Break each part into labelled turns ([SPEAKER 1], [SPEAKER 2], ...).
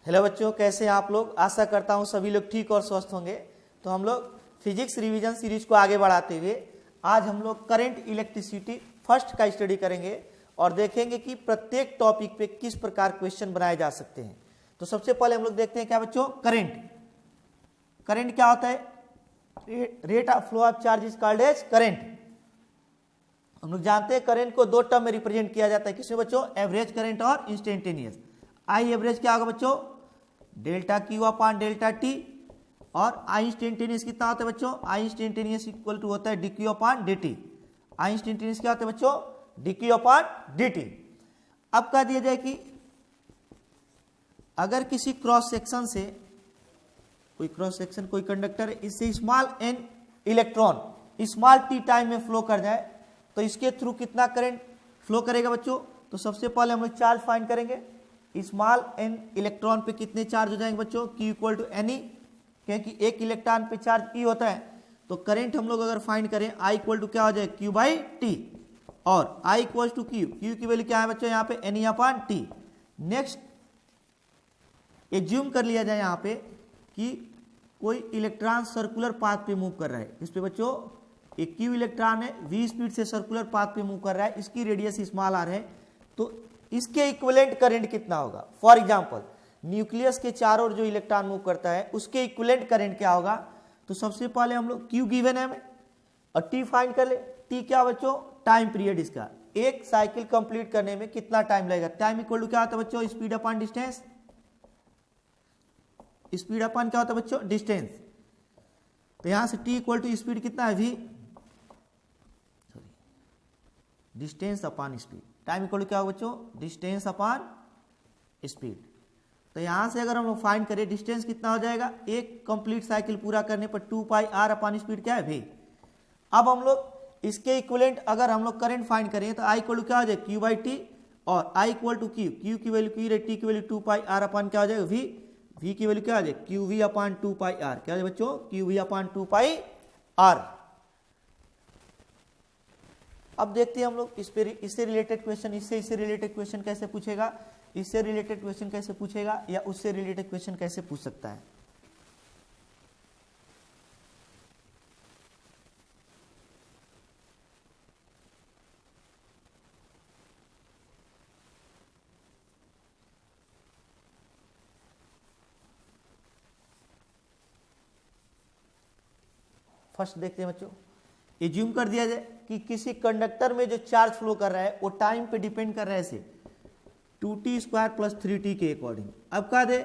[SPEAKER 1] Hello बच्चों, कैसे हैं आप लोग। आशा करता हूं सभी लोग ठीक और स्वस्थ होंगे। तो हम लोग फिजिक्स रिवीजन सीरीज को आगे बढ़ाते हुए आज हम लोग करंट इलेक्ट्रिसिटी फर्स्ट का स्टडी करेंगे और देखेंगे कि प्रत्येक टॉपिक पे किस प्रकार क्वेश्चन बनाए जा सकते हैं। तो सबसे पहले हम लोग देखते हैं क्या बच्चों, करंट। करंट क्या होता है? Rate of flow of charge is called as current. हम लोग जानते हैं करंट को दो टर्म में रिप्रेजेंट किया जाता है। किसमें बच्चों? एवरेज करंट और इंस्टेंटेनियस। आई एवरेज क्या होगा बच्चों? Delta Q upon delta T. और आई इंस्टेंटेनियस कितना होता है बच्चों? आई इंस्टेंटेनियस इक्वल टू होता है D Q upon D T. I instantaneous क्या होता है बच्चों? D Q upon D T. अब कह दिया जाए कि अगर किसी क्रॉस सेक्शन से कोई कंडक्टर इससे small n electron small T time में फ्लो कर जाए तो इसके थ्रू कितना करंट फ्लो करेगा बच्चों? तो सबसे पहले हम लोग चार्ज फाइंड करेंगे। स्मॉल एन इलेक्ट्रॉन पे कितने चार्ज हो जाएंगे बच्चों? Q equal to n e, क्योंकि एक इलेक्ट्रॉन पे चार्ज E होता है। तो करंट हम लोग अगर फाइंड करें I इक्वल टू क्या हो जाए? Q by T. और I इक्वल टू Q की वैल्यू क्या है बच्चों? यहाँ पे n e upon T. Next assume कर लिया जाए यहाँ पे कि कोई इलेक्ट्रॉन सर्कुलर पाथ पे मूव कर रहा है। इस पे बच्चों एक Q इलेक्ट्रॉन है, V स्पीड से सर्कुलर पाथ पे मूव कर रहा है, इसकी रेडियस स्मॉल आर है। तो इसके इक्विवेलेंट करंट कितना होगा? फॉर एग्जांपल न्यूक्लियस के चारों ओर जो इलेक्ट्रॉन मूव करता है उसके इक्विवेलेंट करंट क्या होगा? तो सबसे पहले हम लोग Q गिवन है हमें और T फाइंड कर ले। T क्या बच्चों? टाइम पीरियड इसका। एक साइकिल कंप्लीट करने में कितना टाइम लगेगा? टाइम इक्वल टू क्या होता है बच्चों? Speed upon distance. Speed upon क्या होता है बच्चों? डिस्टेंस। तो यहां से T इक्वल टू स्पीड कितना है? V distance upon speed. Time equal to क्या होगा बच्चों? Distance upon speed. तो यहां से अगर हम लोग फाइंड करें डिस्टेंस कितना हो जाएगा? एक कंप्लीट साइकिल पूरा करने पर 2 पाई आर अपॉन स्पीड क्या है? V। अब हम लोग इसके इक्विवेलेंट अगर हम लोग करंट फाइंड करें तो I इक्वल टू क्या हो जाएगा? Q by T. और I इक्वल टू Q की वैल्यू Q रहे, T की वैल्यू 2 पाई आर अपॉन क्या हो जाएगा? V। V की वैल्यू क्या हो जाएगा? Q v upon 2 pi r. क्या हो जाएगा बच्चों? Q v upon 2 pi r. अब देखते हैं हम लोग इससे रिलेटेड क्वेश्चन, इससे रिलेटेड क्वेश्चन कैसे पूछेगा, इससे रिलेटेड क्वेश्चन कैसे पूछेगा, या उससे रिलेटेड क्वेश्चन कैसे पूछ सकता है। फर्स्ट देखते हैं बच्चों, एज्यूम कर दिया जाए कि किसी कंडक्टर में जो चार्ज फ्लो कर रहा है वो टाइम पे डिपेंड कर रहा है ऐसे 2t स्क्वायर प्लस 3t के अकॉर्डिंग। अब कह दे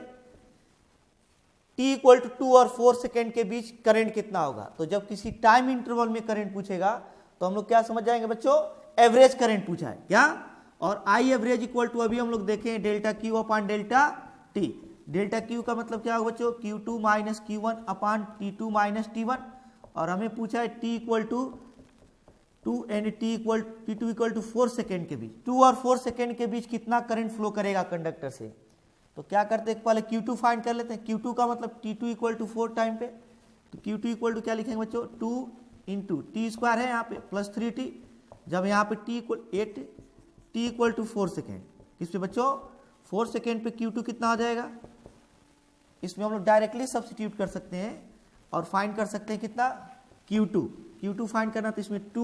[SPEAKER 1] t इक्वल टू 2 और 4 सेकेंड के बीच करंट कितना होगा। तो जब किसी टाइम इंटरवल में करंट पूछेगा तो हम लोग क्या समझ जाएंगे बच्चों? एवरेज करंट पूछा है क्या। और आई एवरेज इक्वल टू अभी हम लोग देखें delta Q upon delta T. Delta Q का मतलब क्या होगा बच्चों? Q2 minus Q1 upon T2 minus T1। और हमें पूछा है T equal to 2 and T2 equal to 4 second के बीच, 2 और 4 सेकेंड के बीच कितना करंट फ्लो करेगा कंडक्टर से। तो क्या करते हैं, पहले Q2 फाइंड कर लेते हैं। Q2 का मतलब T2 इक्वल टू 4 टाइम पे। तो Q2 इक्वल टू क्या लिखेंगे बच्चों? 2 इंटू टी स्क्वायर है यहाँ पे प्लस 3t। जब यहाँ पे T equal 8, T equal to 4 second. किस पे बच्चों? 4 सेकेंड पे Q2 कितना हो जाएगा? इसमें हम लोग डायरेक्टली सब्स्टिट्यूट कर सकते हैं और फाइंड कर सकते हैं कितना? Q2 फाइंड करना तो इसमें 2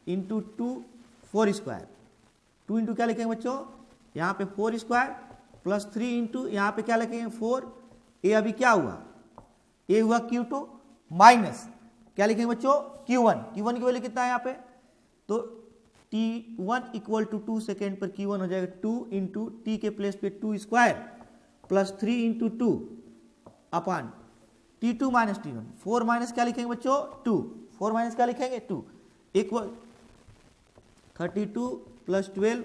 [SPEAKER 1] इंटू 2 4 स्क्वायर। 2 इंटू क्या लिखेंगे बच्चों? यहाँ पे 4 स्क्वायर प्लस 3 इंटू यहाँ पे क्या लिखेंगे? 4। ए अभी क्या हुआ? ए हुआ Q2 माइनस क्या लिखेंगे बच्चों? Q1 की वैल्यू कितना है यहाँ पे? तो T1 इक्वल टू 2 सेकेंड पर Q1 हो जाएगा 2 इंटू टी के प्लेस पे 2 square plus 3 into 2 upon T2 minus T1। 4 minus क्या लिखेंगे बच्चों? 2। 4 माइनस क्या लिखेंगे? 2 equal 32 plus 12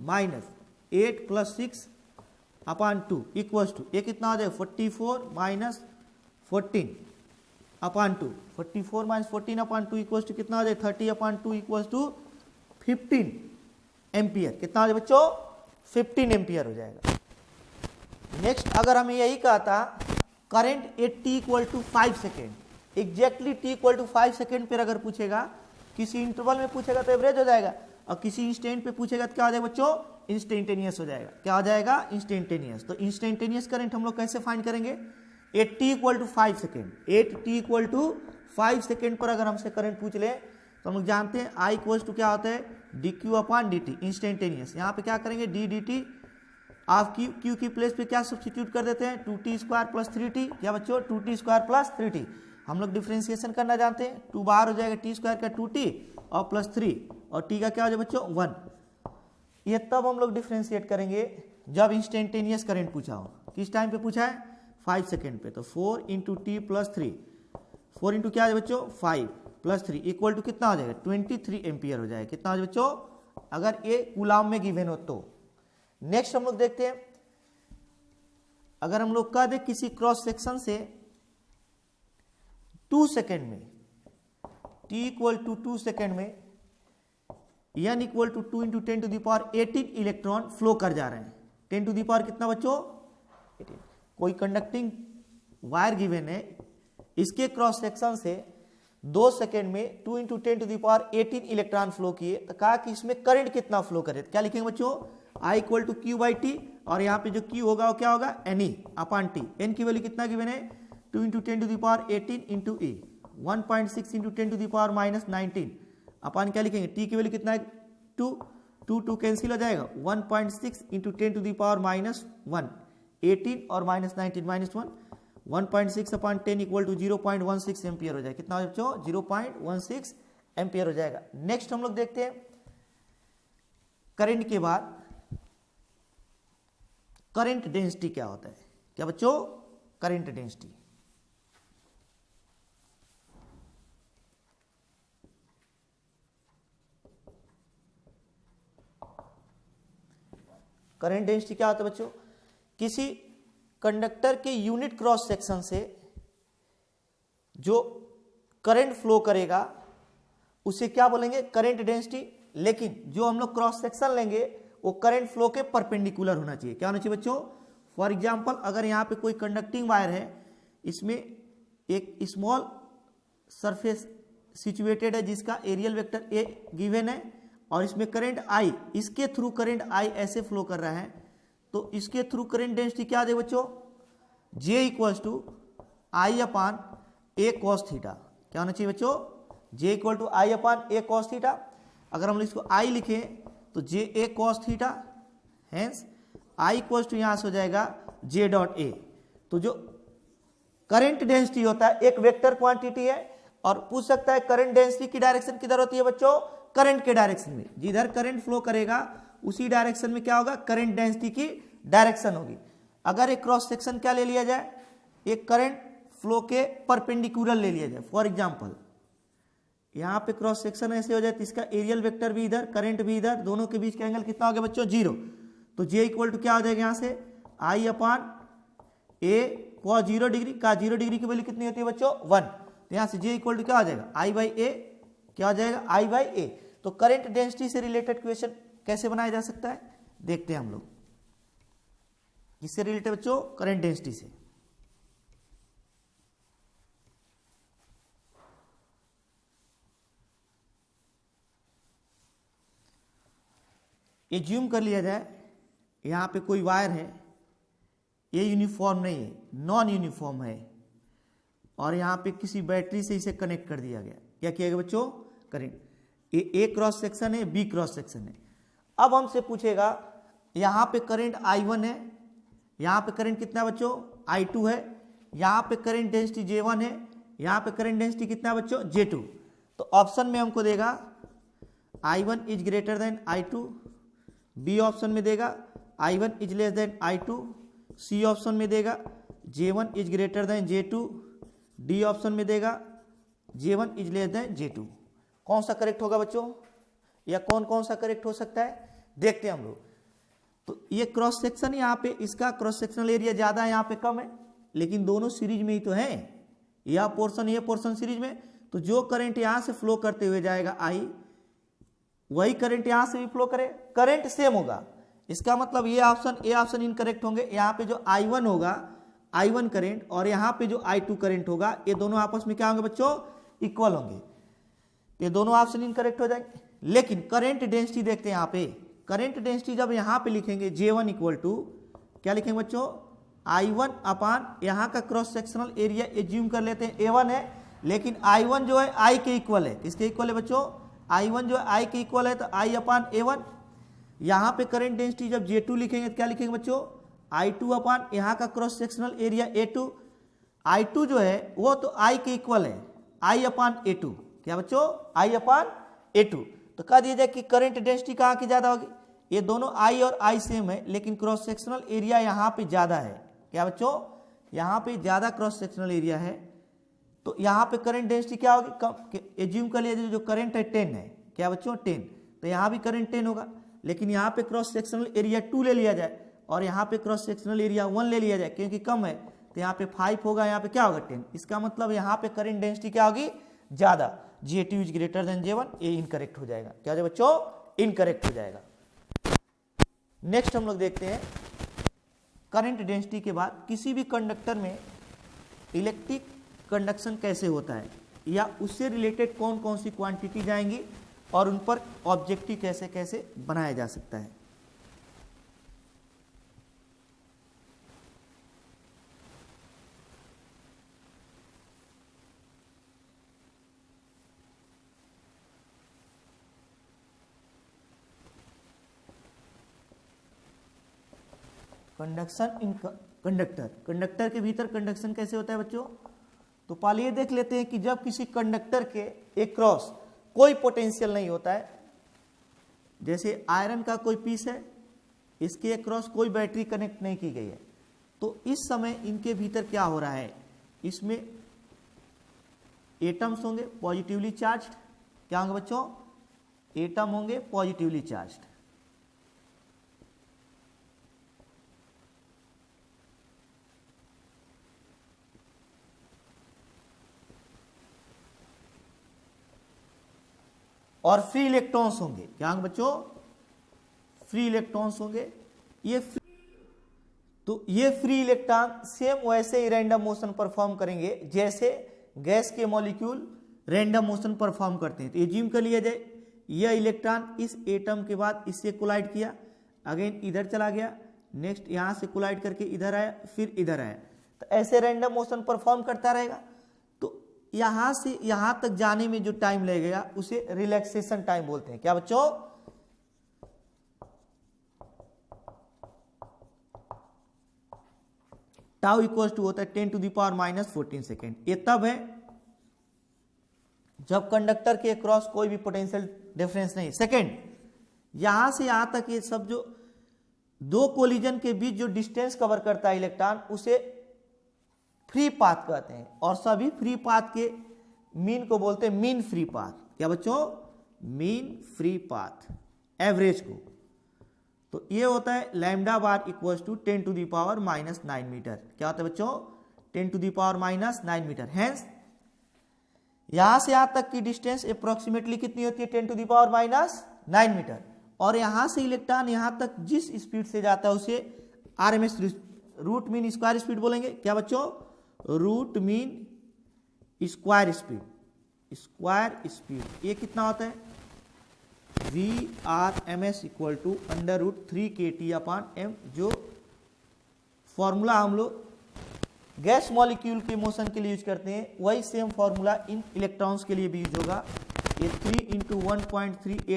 [SPEAKER 1] minus 8 plus 6 upon 2 equals to ये कितना हो जाएगा? 44 minus 14 upon 2। 44 minus 14 upon 2 equals to कितना हो जाएगा? 30 अपॉन 2 इक्वल्स टू 15 एम्पियर। कितना हो जाएगा बच्चों? 15 एम्पियर हो जाएगा। नेक्स्ट अगर हमें यही कहा था current at T equal to 5 second, exactly T equal to 5 second पर अगर पूछेगा, किसी इंटरवल में पूछेगा तो एवरेज हो जाएगा। और किसी इंस्टेंट पे पूछेगा तो क्या हो जाएगा बच्चों, इंस्टेंटेनियस हो जाएगा। क्या हो जाएगा, इंस्टेंटेनियस। तो इंस्टेंटेनियस करंट हम लोग कैसे फाइंड करेंगे, 8t = 5 सेकेंड, 8t = 5 सेकेंड पर अगर हमसे करंट पूछ ले तो हम लोग जानते हैं I = क्या होता है, dq/dt, इंस्टेंटेनियस। यहाँ पे क्या करेंगे, d dt ऑफ q की प्लेस पे क्या सब्स्टिट्यूट कर देते हैं, 2t² + 3t। क्या बच्चों, 2t² + 3t। हम लोग डिफ्रेंसिएशन करना जानते हैं, 2 बाहर हो जाएगा, t² का 2t और +3 और t का क्या हो जाएगा बच्चों 1। ये तब हम लोग डिफ्रेंशिएट करेंगे जब इंस्टेंटेनियस करंट पूछा हो। किस टाइम पे पूछा है, 5 सेकेंड पे। तो 4 × t + 3, 4 इंटू क्या है बच्चों 5 + 3 = कितना हो जाएगा, 23 एम्पियर हो जाएगा। कितना हो जाएगा बच्चों, अगर ये कूलाम में गिवन हो तो। नेक्स्ट हम लोग देखते हैं, अगर हम लोग कह दे किसी क्रॉस सेक्शन से 2 सेकेंड में, t = 2 सेकेंड में n = 2 × 10⁻18 इलेक्ट्रॉन फ्लो कर जा रहे हैं। 10 कितना बच्चों 18। कोई कंडक्टिंग वायर गिवन है, इसके क्रॉस सेक्शन से 2 सेकेंड में 2 × 10⁻18 इलेक्ट्रॉन फ्लो किए, तो कहा कि इसमें करंट कितना फ्लो करे। क्या लिखेंगे बच्चों, I = q/t और यहाँ पे जो q होगा वो क्या होगा, Ne/t। n की वैल्यू कितना गिवन है, 2 × 10⁻18 × e, 1.6 × 10⁻19 अपन क्या लिखेंगे, t की वैल्यू कितना है 2, 2 कैंसिल हो जाएगा, 1.6 × 10⁻1, 18 और -19 -1, 1.6/10 = 0.16 एम्पियर हो जाएगा। कितना हो बच्चों, 0.16 एम्पियर हो जाएगा। नेक्स्ट हम लोग देखते हैं, करंट के बाद करंट डेंसिटी क्या होता है। क्या बच्चों, करंट डेंसिटी। करंट डेंसिटी क्या होता है बच्चों, किसी कंडक्टर के यूनिट क्रॉस सेक्शन से जो करंट फ्लो करेगा उसे क्या बोलेंगे, करंट डेंसिटी। लेकिन जो हम लोग क्रॉस सेक्शन लेंगे वो करंट फ्लो के परपेंडिकुलर होना चाहिए। क्या होना चाहिए बच्चों, फॉर एग्जांपल अगर यहाँ पे कोई कंडक्टिंग वायर है, इसमें एक स्मॉल सरफेस सिचुएटेड है जिसका एरियल वेक्टर ए गिवन है और इसमें करंट I, इसके थ्रू करंट I ऐसे फ्लो कर रहा है, तो इसके थ्रू करंट डेंसिटी क्या दे बच्चों, J = I/A cos θ। क्या होना चाहिए बच्चों, J = I/A cos θ। अगर हम इसको I लिखें तो JA cos θ, हेंस I = यहाँ से हो जाएगा J.A। तो जो करंट डेंसिटी होता है एक वेक्टर क्वांटिटी है और पूछ सकता है करंट डेंसिटी की डायरेक्शन किधर होती है बच्चों, करंट के डायरेक्शन में। जिधर करंट फ्लो करेगा उसी डायरेक्शन में क्या होगा, करंट डेंसिटी की डायरेक्शन होगी। अगर एक क्रॉस सेक्शन क्या ले लिया जाए, एक करंट फ्लो के परपेंडिकुलर ले लिया जाए। फॉर एग्जांपल यहाँ पे क्रॉस सेक्शन ऐसे हो जाए तो इसका एरियल वेक्टर भी इधर, करंट भी इधर, दोनों के बीच का एंगल कितना हो गया बच्चों 0। तो J = क्या हो जाएगा यहाँ से I/A cos 0 डिग्री का 0 डिग्री की वैल्यू कितनी होती है बच्चों 1। तो यहाँ से J = क्या हो जाएगा I/A, क्या हो जाएगा I/A। तो करंट डेंसिटी से रिलेटेड क्वेश्चन कैसे बनाया जा सकता है, देखते हैं हम लोग। किससे रिलेटेड बच्चों, करंट डेंसिटी से। ये ज्यूम कर लिया जाए, यहाँ पे कोई वायर है, ये यूनिफॉर्म नहीं है, नॉन यूनिफॉर्म है, और यहाँ पे किसी बैटरी से इसे कनेक्ट कर दिया गया। क्या किया गया बच्चों, करंट। ये ए क्रॉस सेक्शन है, बी क्रॉस सेक्शन है। अब हमसे पूछेगा यहाँ पे करंट I1 है, यहाँ पे करंट कितना बच्चों I2 है, यहाँ पे करंट डेंसिटी J1 है, यहाँ पे करंट डेंसिटी कितना बच्चों J2। तो ऑप्शन में हमको देगा I1 = I2, बी ऑप्शन में देगा I1 > I2, सी ऑप्शन में देगा J1 > J2, डी ऑप्शन में देगा J1 > J2। कौन सा करेक्ट होगा बच्चों, या कौन कौन सा करेक्ट हो सकता है, देखते हैं हम लोग। तो ये क्रॉस सेक्शन, यहाँ पे इसका क्रॉस सेक्शनल एरिया ज्यादा है, यहाँ पे कम है, लेकिन दोनों सीरीज में ही तो है, यह पोर्शन सीरीज में। तो जो करंट यहाँ से फ्लो करते हुए जाएगा I, वही करंट यहाँ से भी फ्लो करे, करंट सेम होगा। इसका मतलब ये ऑप्शन, ए ऑप्शन इनकरेक्ट होंगे। यहाँ पे जो I1 होगा, I1 करंट, और यहाँ पे जो I2 करंट होगा, ये दोनों आपस में क्या होंगे बच्चों, इक्वल होंगे। ये दोनों ऑप्शन इनकरेक्ट हो जाएंगे। लेकिन करंट डेंसिटी देखते हैं यहाँ पे, करंट डेंसिटी जब यहाँ पे लिखेंगे J1 इक्वल टू क्या लिखेंगे बच्चों, I1 अपान यहाँ का क्रॉस सेक्शनल एरिया एज्यूम कर लेते हैं A1 है, लेकिन I1 जो है I के इक्वल है, किसके इक्वल है बच्चों, I1 जो है I के इक्वल है, तो I अपान A1। यहाँ पे करंट डेंसिटी जब J2 लिखेंगे तो क्या लिखेंगे बच्चों, I2 अपान यहाँ का cross sectional area A2। I2 जो है वो तो I के इक्वल है, I अपान A2, क्या बच्चों, I अपान A2। तो कह दिया जाए कि करंट डेंसिटी कहाँ की ज्यादा होगी, ये दोनों I और I सेम है, लेकिन क्रॉस सेक्शनल एरिया यहाँ पे ज्यादा है, क्या बच्चों, यहाँ पे ज्यादा क्रॉस सेक्शनल एरिया है, तो यहाँ पे करंट डेंसिटी क्या होगी, कम एज्यूम कर लिया जाए जो करंट है 10 है, क्या बच्चों 10, तो यहाँ भी करंट 10 होगा, लेकिन यहाँ पे क्रॉस सेक्शनल एरिया 2 ले लिया जाए और यहाँ पे क्रॉस सेक्शनल एरिया 1 ले लिया जाए, क्योंकि कम है तो यहाँ पे 5 होगा, यहाँ पे क्या होगा 10, इसका मतलब यहाँ पे करंट डेंसिटी क्या होगी, ज्यादा। J2 is greater than J1, ये इनकरेक्ट हो जाएगा, क्या हो बच्चों, इनकरेक्ट हो जाएगा। नेक्स्ट हम लोग देखते हैं करंट डेंसिटी के बाद किसी भी कंडक्टर में इलेक्ट्रिक कंडक्शन कैसे होता है, या उससे रिलेटेड कौन कौन सी क्वांटिटी जाएंगी और उन पर ऑब्जेक्टिव कैसे कैसे बनाया जा सकता है। कंडक्शन इन कंडक्टर, कंडक्टर के भीतर कंडक्शन कैसे होता है बच्चों, तो पहले ये देख लेते हैं कि जब किसी कंडक्टर के एक क्रॉस कोई पोटेंशियल नहीं होता है, जैसे आयरन का कोई पीस है, इसके एक क्रॉस कोई बैटरी कनेक्ट नहीं की गई है, तो इस समय इनके भीतर क्या हो रहा है, इसमें एटम्स होंगे पॉजिटिवली चार्ज्ड, क्या होंगे बच्चों, एटम होंगे पॉजिटिवली चार्ज्ड, और फ्री इलेक्ट्रॉन्स होंगे, क्या होंगे बच्चों, फ्री इलेक्ट्रॉन्स होंगे। ये फ्री इलेक्ट्रॉन सेम वैसे ही रैंडम मोशन परफॉर्म करेंगे जैसे गैस के मॉलिक्यूल रैंडम मोशन परफॉर्म करते हैं। तो ये जिम कर लिया जाए, यह इलेक्ट्रॉन इस एटम के बाद इससे कोलाइड किया, अगेन इधर चला गया, नेक्स्ट यहां से कोलाइड करके इधर आया, फिर इधर आया, तो ऐसे रैंडम मोशन परफॉर्म करता रहेगा। यहां से यहां तक जाने में जो टाइम लगेगा उसे रिलैक्सेशन टाइम बोलते हैं, क्या बच्चों, टाउ इक्वल टू होता है 10⁻⁻14 सेकेंड। ये तब है जब कंडक्टर के क्रॉस कोई भी पोटेंशियल डिफरेंस नहीं। सेकेंड, यहां से यहां तक ये सब जो दो कोलिजन के बीच जो डिस्टेंस कवर करता है इलेक्ट्रॉन, उसे फ्री पाथ कहते हैं, और सभी फ्री पाथ के मीन को बोलते हैं मीन फ्री पाथ, क्या बच्चों, मीन फ्री पाथ, एवरेज को। तो ये होता है lambda bar equals to 10⁻⁻9 metre, क्या होता है बच्चों, 10⁻�9 मीटर। हैंस यहां से यहां तक की डिस्टेंस अप्रोक्सीमेटली कितनी होती है, 10⁻�9 मीटर, और यहां से इलेक्ट्रॉन यहां तक जिस स्पीड से जाता है उसे RMS root mean square speed बोलेंगे, क्या बच्चों, root mean square speed, square speed. ये कितना होता है, VRMS इक्वल टू √3kT/m, जो फॉर्मूला हम लोग गैस मॉलिक्यूल के मोशन के लिए यूज करते हैं, वही सेम फॉर्मूला इन इलेक्ट्रॉन्स के लिए भी यूज होगा। ये 3 × 1.38 ×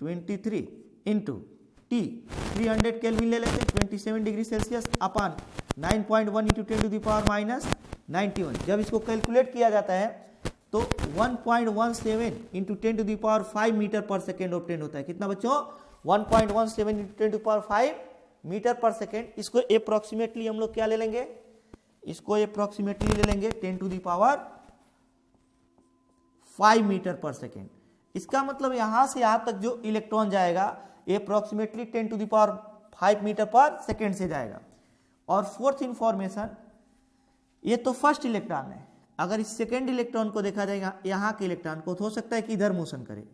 [SPEAKER 1] 10⁻⁻23 इंटू T 300 केल्विन ले लेते हैं, 27 डिग्री सेल्सियस अपान 9.1 × 10⁻91। जब इसको कैलकुलेट किया जाता है तो 1.17 × 10⁵ मीटर पर सेकेंड ऑब्टेन होता है। कितना बच्चों, 1.17 × 10⁵ मीटर पर सेकेंड। इसको अप्रोक्सीमेटली हम लोग क्या ले लेंगे, इसको अप्रोक्सीमेटली ले लेंगे 10⁵ मीटर पर सेकेंड। इसका मतलब यहां से यहां तक जो इलेक्ट्रॉन जाएगा अप्रोक्सीमेटली 10⁵ मीटर पर सेकेंड से जाएगा। और फोर्थ इंफॉर्मेशन, ये तो फर्स्ट इलेक्ट्रॉन है, अगर इस सेकेंड इलेक्ट्रॉन को देखा जाएगा, यहाँ के इलेक्ट्रॉन को तो हो सकता है कि इधर मोशन करे,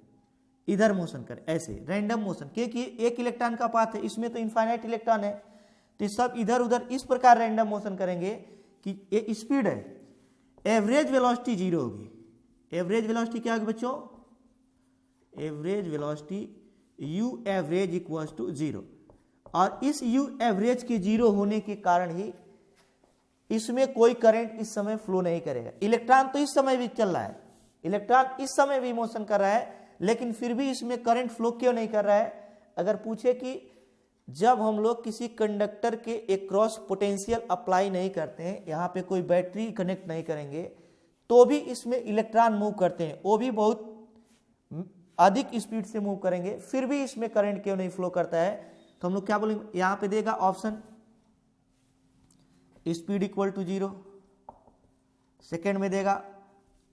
[SPEAKER 1] इधर मोशन करे, ऐसे रैंडम मोशन, क्योंकि एक इलेक्ट्रॉन का पाथ है, इसमें तो इनफाइनाइट इलेक्ट्रॉन है, तो सब इधर उधर इस प्रकार रैंडम मोशन करेंगे कि ये स्पीड है, एवरेज वेलोसिटी 0 होगी, एवरेज वेलोसिटी क्या होगी बच्चों, average velocity u average equals to 0, और इस u एवरेज के 0 होने के कारण ही इसमें कोई करंट इस समय फ्लो नहीं करेगा। इलेक्ट्रॉन तो इस समय भी चल रहा है, इलेक्ट्रॉन इस समय भी मोशन कर रहा है, लेकिन फिर भी इसमें करंट फ्लो क्यों नहीं कर रहा है। अगर पूछे कि जब हम लोग किसी कंडक्टर के एक क्रॉस पोटेंशियल अप्लाई नहीं करते हैं, यहाँ पे कोई बैटरी कनेक्ट नहीं करेंगे, तो भी इसमें इलेक्ट्रॉन मूव करते हैं, वो भी बहुत अधिक स्पीड से मूव करेंगे, फिर भी इसमें करंट क्यों नहीं फ्लो करता है। तो हम लोग क्या बोलेंगे, यहाँ पे देगा option speed equal to 0, second में देगा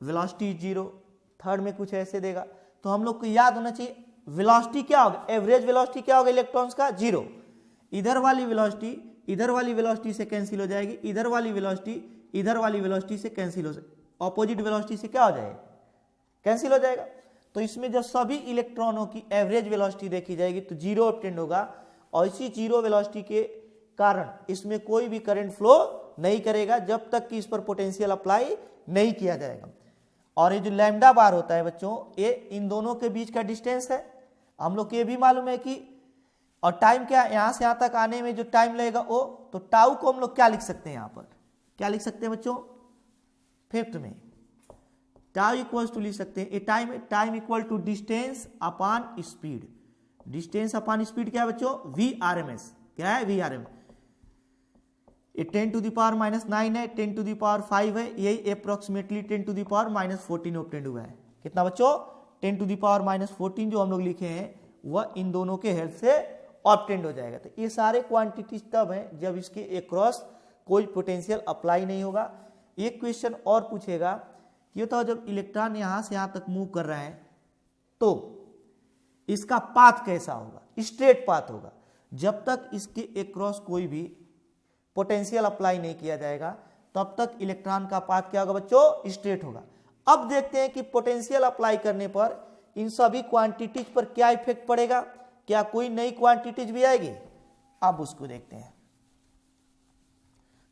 [SPEAKER 1] वेलोसिटी 0, थर्ड में कुछ ऐसे देगा। तो हम लोग को याद होना चाहिए वेलोसिटी क्या होगा, एवरेज वेलोसिटी क्या होगा इलेक्ट्रॉन्स का 0, इधर वाली वेलोसिटी से कैंसिल हो जाएगी, इधर वाली वेलोसिटी से कैंसिल हो जाएगी, ऑपोजिट वेलोसिटी से क्या हो जाएगा, कैंसिल हो जाएगा। तो इसमें जब सभी इलेक्ट्रॉनों की एवरेज वेलोसिटी देखी जाएगी तो 0 ऑब्टेंड होगा, और इसी 0 वेलोसिटी के कारण इसमें कोई भी करंट फ्लो नहीं करेगा जब तक कि इस पर पोटेंशियल अप्लाई नहीं किया जाएगा। और ये जो लैम्डा बार होता है बच्चों, ये इन दोनों के बीच का डिस्टेंस है। हम लोग को ये भी मालूम है कि, और टाइम क्या, यहां से यहां तक आने में जो टाइम लगेगा वो, तो टाउ को हम लोग क्या लिख सकते हैं, यहां पर क्या लिख सकते हैं बच्चों, फिफ्थ में टाउ इक्वल्स टू लिख सकते हैं, ये time equal to distance upon speed. Distance upon speed क्या है बच्चों, VRMS, क्या है VRMS। ये 10 टू द पावर -9 है, 10 टू द पावर 5 है, यही approximately 10 to the power -14 obtained हुआ है। कितना बच्चों, 10 टू द पावर -14 जो हम लोग लिखे हैं वह इन दोनों के हेल्प से ऑब्टेंड हो जाएगा। तो ये सारे क्वांटिटीज तब हैं जब इसके अक्रॉस कोई पोटेंशियल अप्लाई नहीं होगा। एक क्वेश्चन और पूछेगा, ये तो जब इलेक्ट्रॉन यहां से यहां तक मूव कर रहा है तो इसका पाथ कैसा होगा, स्ट्रेट पाथ होगा। जब तक इसके अक्रॉस कोई भी पोटेंशियल अप्लाई नहीं किया जाएगा तब तक इलेक्ट्रॉन का पाथ क्या होगा बच्चों, स्ट्रेट होगा। अब देखते हैं कि पोटेंशियल अप्लाई करने पर इन सभी क्वांटिटीज पर क्या इफेक्ट पड़ेगा, क्या कोई नई क्वांटिटीज भी आएगी, अब उसको देखते हैं।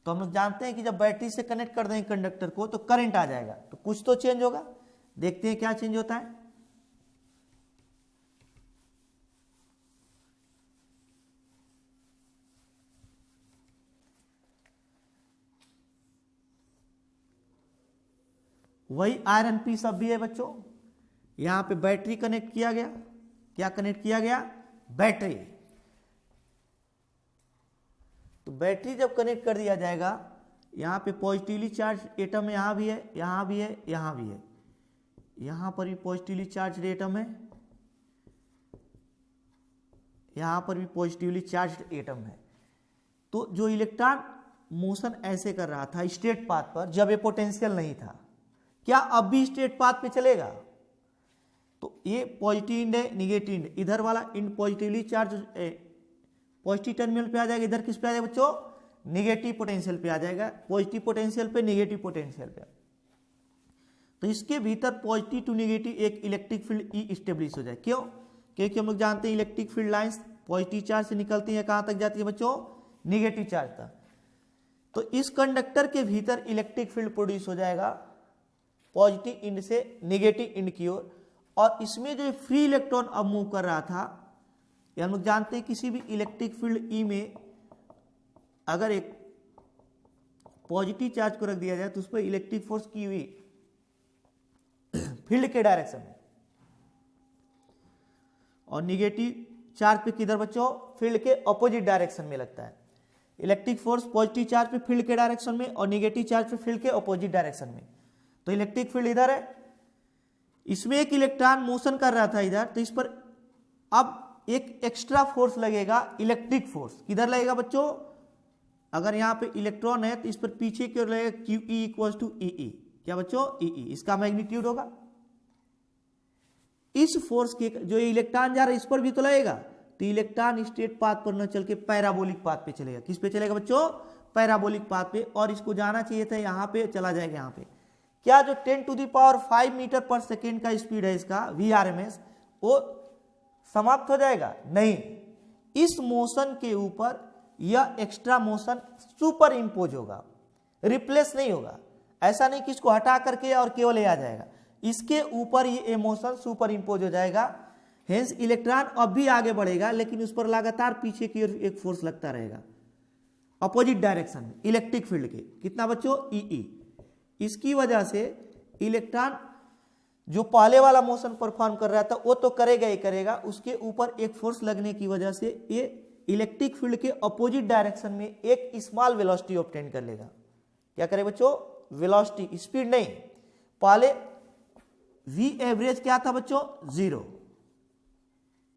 [SPEAKER 1] तो हम लोग जानते हैं कि जब बैटरी से कनेक्ट कर देंगे कंडक्टर को तो करंट आ जाएगा, तो कुछ तो चेंज होगा। देखते हैं क्या चेंज होता है। वही आयरन पी सब भी है बच्चों, यहां पे बैटरी कनेक्ट किया गया, क्या कनेक्ट किया गया, बैटरी। तो बैटरी जब कनेक्ट कर दिया जाएगा, यहां पे पॉजिटिवली चार्ज एटम यहां भी है, यहां भी है, यहां भी है, यहां पर भी पॉजिटिवली चार्ज एटम है, यहां पर भी पॉजिटिवली चार्ज एटम है। तो जो इलेक्ट्रॉन मोशन ऐसे कर रहा था स्ट्रेट पाथ पर, जब ये पोटेंशियल नहीं था, क्या अब भी स्ट्रेट पाथ पे चलेगा। तो ये पॉजिटिव इंड है, निगेटिव इंड, इधर वाला end positively charge positive terminal पे आ जाएगा, इधर किस पे आ जाएगा बच्चों, निगेटिव पोटेंशियल पे आ जाएगा, पॉजिटिव पोटेंशियल पे, निगेटिव पोटेंशियल पे। तो इसके भीतर पॉजिटिव टू निगेटिव एक इलेक्ट्रिक फील्ड ई स्टेब्लिश हो जाए। क्यों, क्योंकि हम लोग जानते हैं electric field lines positive charge से निकलती है, कहां तक जाती है बच्चों, निगेटिव चार्ज तक। तो इस कंडक्टर के भीतर इलेक्ट्रिक फील्ड प्रोड्यूस हो जाएगा पॉजिटिव इंड से निगेटिव इंड की ओर, और इसमें जो फ्री इलेक्ट्रॉन अब मूव कर रहा था, ये हम लोग जानते हैं किसी भी इलेक्ट्रिक फील्ड ई में अगर एक पॉजिटिव चार्ज को रख दिया जाए तो उस पर इलेक्ट्रिक फोर्स की हुई फील्ड के डायरेक्शन में, और निगेटिव चार्ज पे किधर बच्चों, फील्ड के ऑपोजिट डायरेक्शन में लगता है। इलेक्ट्रिक फोर्स पॉजिटिव चार्ज पे फील्ड के डायरेक्शन में और निगेटिव चार्ज पे फील्ड के ऑपोजिट डायरेक्शन में। तो इलेक्ट्रिक फील्ड इधर है, इसमें एक इलेक्ट्रॉन मोशन कर रहा था इधर, तो इस पर अब एक एक्स्ट्रा फोर्स लगेगा, इलेक्ट्रिक फोर्स किधर लगेगा बच्चों, अगर यहां पे इलेक्ट्रॉन है तो इस पर पीछे की ओर लगेगा QE इक्वल्स टू EE, क्या बच्चों, EE, इसका मैग्नीट्यूड होगा। इस फोर्स के जो इलेक्ट्रॉन जा रहा है इस पर भी तो लगेगा, तो इलेक्ट्रॉन स्ट्रेट पाथ पर न चल के पैराबोलिक पाथ पे चलेगा। किस पे चलेगा बच्चों, पैराबोलिक पाथ पे, और इसको जाना चाहिए था यहां पे, चला जाएगा यहां पे। क्या जो 10 टू द पावर 5 मीटर पर सेकेंड का स्पीड है इसका VRMS, वो समाप्त हो जाएगा, नहीं, इस मोशन के ऊपर यह एक्स्ट्रा मोशन सुपर इंपोज होगा, रिप्लेस नहीं होगा। ऐसा नहीं कि इसको हटा करके और केवल आ जाएगा, इसके ऊपर ये मोशन सुपर इम्पोज हो जाएगा। हेंस इलेक्ट्रॉन अब भी आगे बढ़ेगा लेकिन उस पर लगातार पीछे की ओर एक फोर्स लगता रहेगा अपोजिट डायरेक्शन में इलेक्ट्रिक फील्ड के। कितना बच्चों? ई। इसकी वजह से इलेक्ट्रॉन जो पहले वाला मोशन परफॉर्म कर रहा था वो तो करेगा ही करेगा, उसके ऊपर एक फोर्स लगने की वजह से ये इलेक्ट्रिक फील्ड के अपोजिट डायरेक्शन में एक स्मॉल वेलोसिटी ऑब्टेन कर लेगा। क्या करे बच्चों? वेलोसिटी, स्पीड नहीं। पहले वी एवरेज क्या था बच्चों? 0,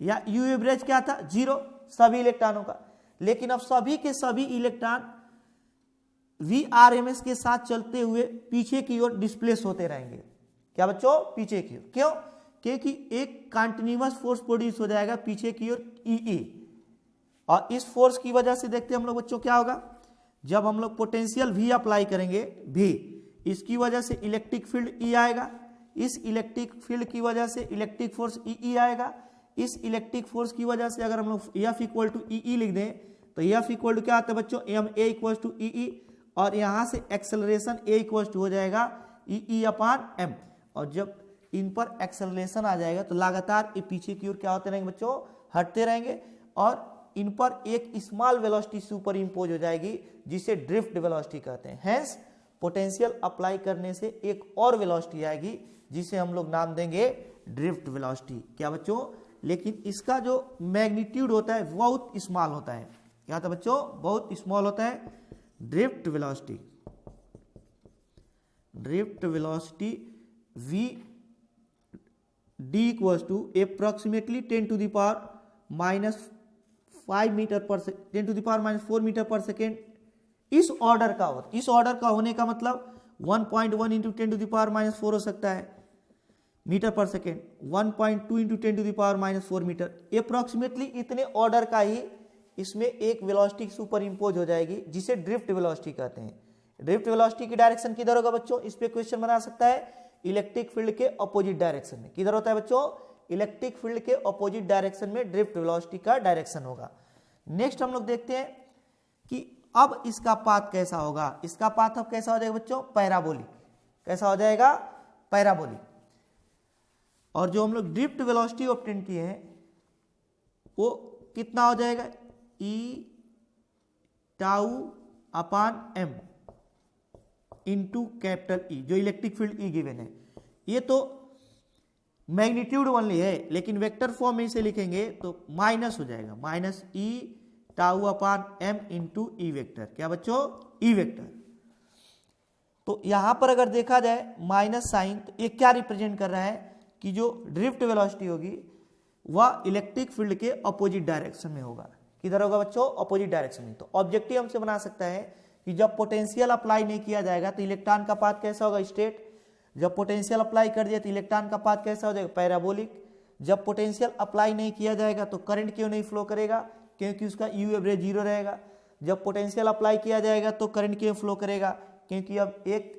[SPEAKER 1] या यू एवरेज क्या था? 0 सभी इलेक्ट्रॉनों का। लेकिन अब सभी के सभी electron v R M S के साथ चलते हुए पीछे की ओर डिस्प्लेस होते रहेंगे। क्या बच्चों? पीछे की ओर। क्यों? क्योंकि एक कंटिन्यूअस फोर्स प्रोड्यूस हो जाएगा पीछे की ओर ई। और इस फोर्स की वजह से देखते हैं हम लोग बच्चों क्या होगा, जब हम लोग पोटेंशियल भी अप्लाई करेंगे भी, इसकी वजह से इलेक्ट्रिक फील्ड ई आएगा, इस इलेक्ट्रिक फील्ड की वजह से इलेक्ट्रिक फोर्स ई आएगा, इस इलेक्ट्रिक फोर्स की वजह से अगर हम लोग एफ इक्वल टू ई लिख दें तो एफ इक्वल टू क्या आता है बच्चों? एम ए इक्वल टू ई, और यहां से एक्सेलरेशन ए इक्वल टू हो जाएगा ई अपान एम। और जब इन पर एक्सेलरेशन आ जाएगा तो लगातार ये पीछे की ओर क्या होते रहेंगे बच्चों? हटते रहेंगे, और इन पर एक स्मॉल वेलोसिटी सुपर इम्पोज हो जाएगी जिसे ड्रिफ्ट वेलोसिटी कहते हैं। हेंस पोटेंशियल अप्लाई करने से एक और वेलोसिटी आएगी जिसे हम लोग नाम देंगे ड्रिफ्ट वेलोसिटी। क्या बच्चों? लेकिन इसका जो मैग्नीट्यूड होता है बहुत स्मॉल होता है। क्या होता है बच्चों? बहुत स्मॉल होता है। Drift velocity, drift velocity v d equals to approximately 10 to the power minus 5 metre पर 10 to the power minus 4 metre पर सेकेंड इस ऑर्डर का होता है। इस ऑर्डर का होने का मतलब 1.1 into 10 to the power minus 4 हो सकता है मीटर पर second, 1.2 into 10 to the power minus 4 metre. Approximately इतने ऑर्डर का ही इसमें एक वेलोसिटी सुपर इम्पोज हो जाएगी जिसे ड्रिफ्ट वेलोसिटी कहते हैं। ड्रिफ्ट वेलोसिटी की डायरेक्शन किधर होगा बच्चों? इस पे क्वेश्चन बना सकता है इलेक्ट्रिक फील्ड के अपोजिट डायरेक्शन में। किधर होता है बच्चों? इलेक्ट्रिक फील्ड के अपोजिट डायरेक्शन में ड्रिफ्ट वेलोसिटी का डायरेक्शन होगा। नेक्स्ट हम लोग देखते हैं कि अब इसका पाथ कैसा होगा। इसका पाथ अब कैसा हो जाएगा बच्चों? पैराबोलिक। कैसा हो जाएगा? पैराबोलिक। और जो हम लोग ड्रिफ्ट वेलोसिटी ऑब्टेन किए हैं वो कितना हो जाएगा? ई tau upon M into capital E, जो इलेक्ट्रिक फील्ड ई गिवन है। ये तो मैग्नीट्यूड ओनली है, लेकिन वेक्टर फॉर्म में इसे लिखेंगे तो माइनस हो जाएगा, माइनस ई tau upon M into E vector. क्या बच्चों? E vector. तो यहां पर अगर देखा जाए माइनस साइन, तो ये क्या रिप्रेजेंट कर रहा है कि जो ड्रिफ्ट वेलोसिटी होगी वह इलेक्ट्रिक फील्ड के अपोजिट डायरेक्शन में होगा। किधर होगा बच्चों? अपोजिट डायरेक्शन में। तो ऑब्जेक्टिव हमसे बना सकता है कि जब पोटेंशियल अप्लाई नहीं किया जाएगा तो इलेक्ट्रॉन का पाथ कैसा होगा? स्ट्रेट। जब पोटेंशियल अप्लाई कर दिया तो इलेक्ट्रॉन का पाथ कैसा हो जाएगा? पैराबोलिक। जब पोटेंशियल अप्लाई नहीं किया जाएगा तो करंट क्यों नहीं फ्लो करेगा? क्योंकि उसका यू एवरेज 0 रहेगा। जब पोटेंशियल अप्लाई किया जाएगा तो करंट क्यों फ्लो करेगा? क्योंकि अब एक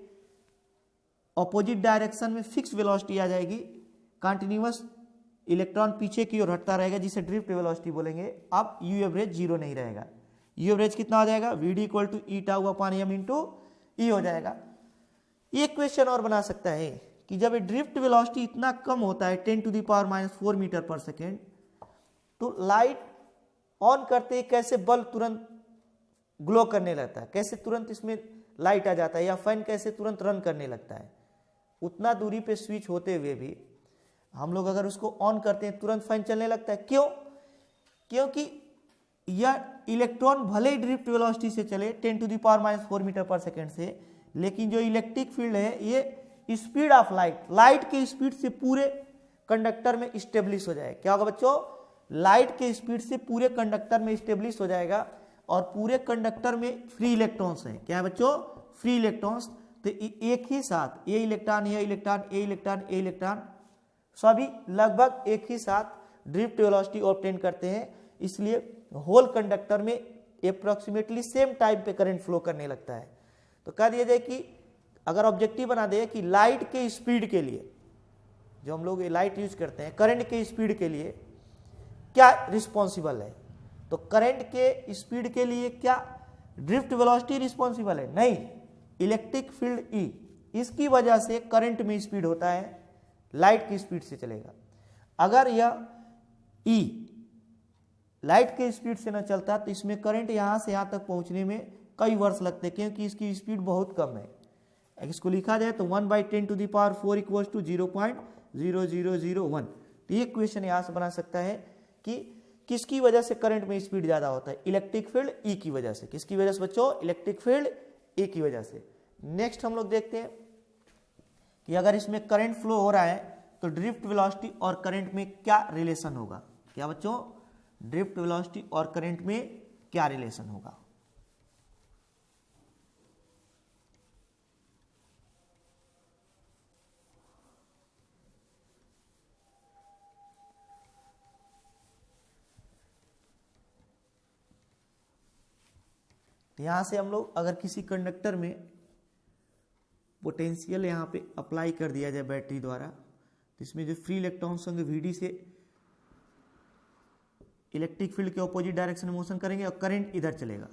[SPEAKER 1] अपोजिट डायरेक्शन में फिक्स वेलोसिटी आ जाएगी, कंटिन्यूअस इलेक्ट्रॉन पीछे की ओर हटता रहेगा जिसे ड्रिफ्ट वेलोसिटी बोलेंगे। अब यू एवरेज 0 नहीं रहेगा। यू एवरेज कितना हो जाएगा? V D equal to E tau upon M into E हो जाएगा। एक क्वेश्चन और बना सकता है कि जब ड्रिफ्ट वेलोसिटी इतना कम होता है 10 to the power minus 4 metre पर सेकेंड, तो लाइट ऑन करते ही कैसे बल्ब तुरंत ग्लो करने लगता है, कैसे तुरंत इसमें लाइट आ जाता है, या फैन कैसे तुरंत रन करने लगता है। उतना दूरी पे स्विच होते हुए भी हम लोग अगर उसको ऑन करते हैं तुरंत फैन चलने लगता है। क्यों? क्योंकि यह इलेक्ट्रॉन भले ही ड्रिफ्ट वेलोसिटी से चले 10 to the power minus 4 metre पर सेकेंड से, लेकिन जो इलेक्ट्रिक फील्ड है ये स्पीड ऑफ लाइट के स्पीड से पूरे कंडक्टर में स्टेब्लिश हो जाए। क्या होगा बच्चों? लाइट के स्पीड से पूरे कंडक्टर में स्टेब्लिश हो जाएगा, और पूरे कंडक्टर में फ्री इलेक्ट्रॉन्स हैं। क्या है बच्चों? Free electrons. तो एक ही साथ ये इलेक्ट्रॉन, ये इलेक्ट्रॉन, ये इलेक्ट्रॉन, ये इलेक्ट्रॉन सभी लगभग एक ही साथ ड्रिफ्ट वेलोसिटी ऑब्टेन करते हैं। इसलिए होल कंडक्टर में अप्रोक्सीमेटली सेम टाइम पे करंट फ्लो करने लगता है। तो कह दिया जाए कि अगर ऑब्जेक्टिव बना दे कि लाइट के स्पीड के लिए, जो हम लोग लाइट यूज करते हैं, करंट के स्पीड के लिए क्या रिस्पॉन्सिबल है, तो करंट के स्पीड के लिए क्या ड्रिफ्ट वेलोसिटी रिस्पॉन्सिबल है? नहीं, इलेक्ट्रिक फील्ड ई। इसकी वजह से करंट में स्पीड होता है, लाइट की स्पीड से चलेगा। अगर यह E लाइट के स्पीड से न चलता तो इसमें करंट यहाँ से यहाँ तक पहुँचने में कई वर्ष लगते, क्योंकि इसकी स्पीड बहुत कम है। इसको लिखा जाए तो 1/10⁴ इक्वल्स टू 0.0001। तो ये क्वेश्चन यहाँ से बना सकता है कि किसकी वजह से करंट में स्पीड ज़्यादा होता है, इलेक्ट्रिक फील्ड E की वजह से। किसकी वजह से बच्चों? इलेक्ट्रिक फील्ड E की वजह से। नेक्स्ट हम लोग देखते हैं कि अगर इसमें करंट फ्लो हो रहा है तो ड्रिफ्ट वेलोसिटी और करंट में क्या रिलेशन होगा। क्या बच्चों? ड्रिफ्ट वेलोसिटी और करंट में क्या रिलेशन होगा। तो यहां से हम लोग अगर किसी कंडक्टर में पोटेंशियल यहाँ पे अप्लाई कर दिया जाए बैटरी द्वारा, तो इसमें जो फ्री इलेक्ट्रॉन्स होंगे VD से इलेक्ट्रिक फील्ड के ऑपोजिट डायरेक्शन में मोशन करेंगे और करंट इधर चलेगा।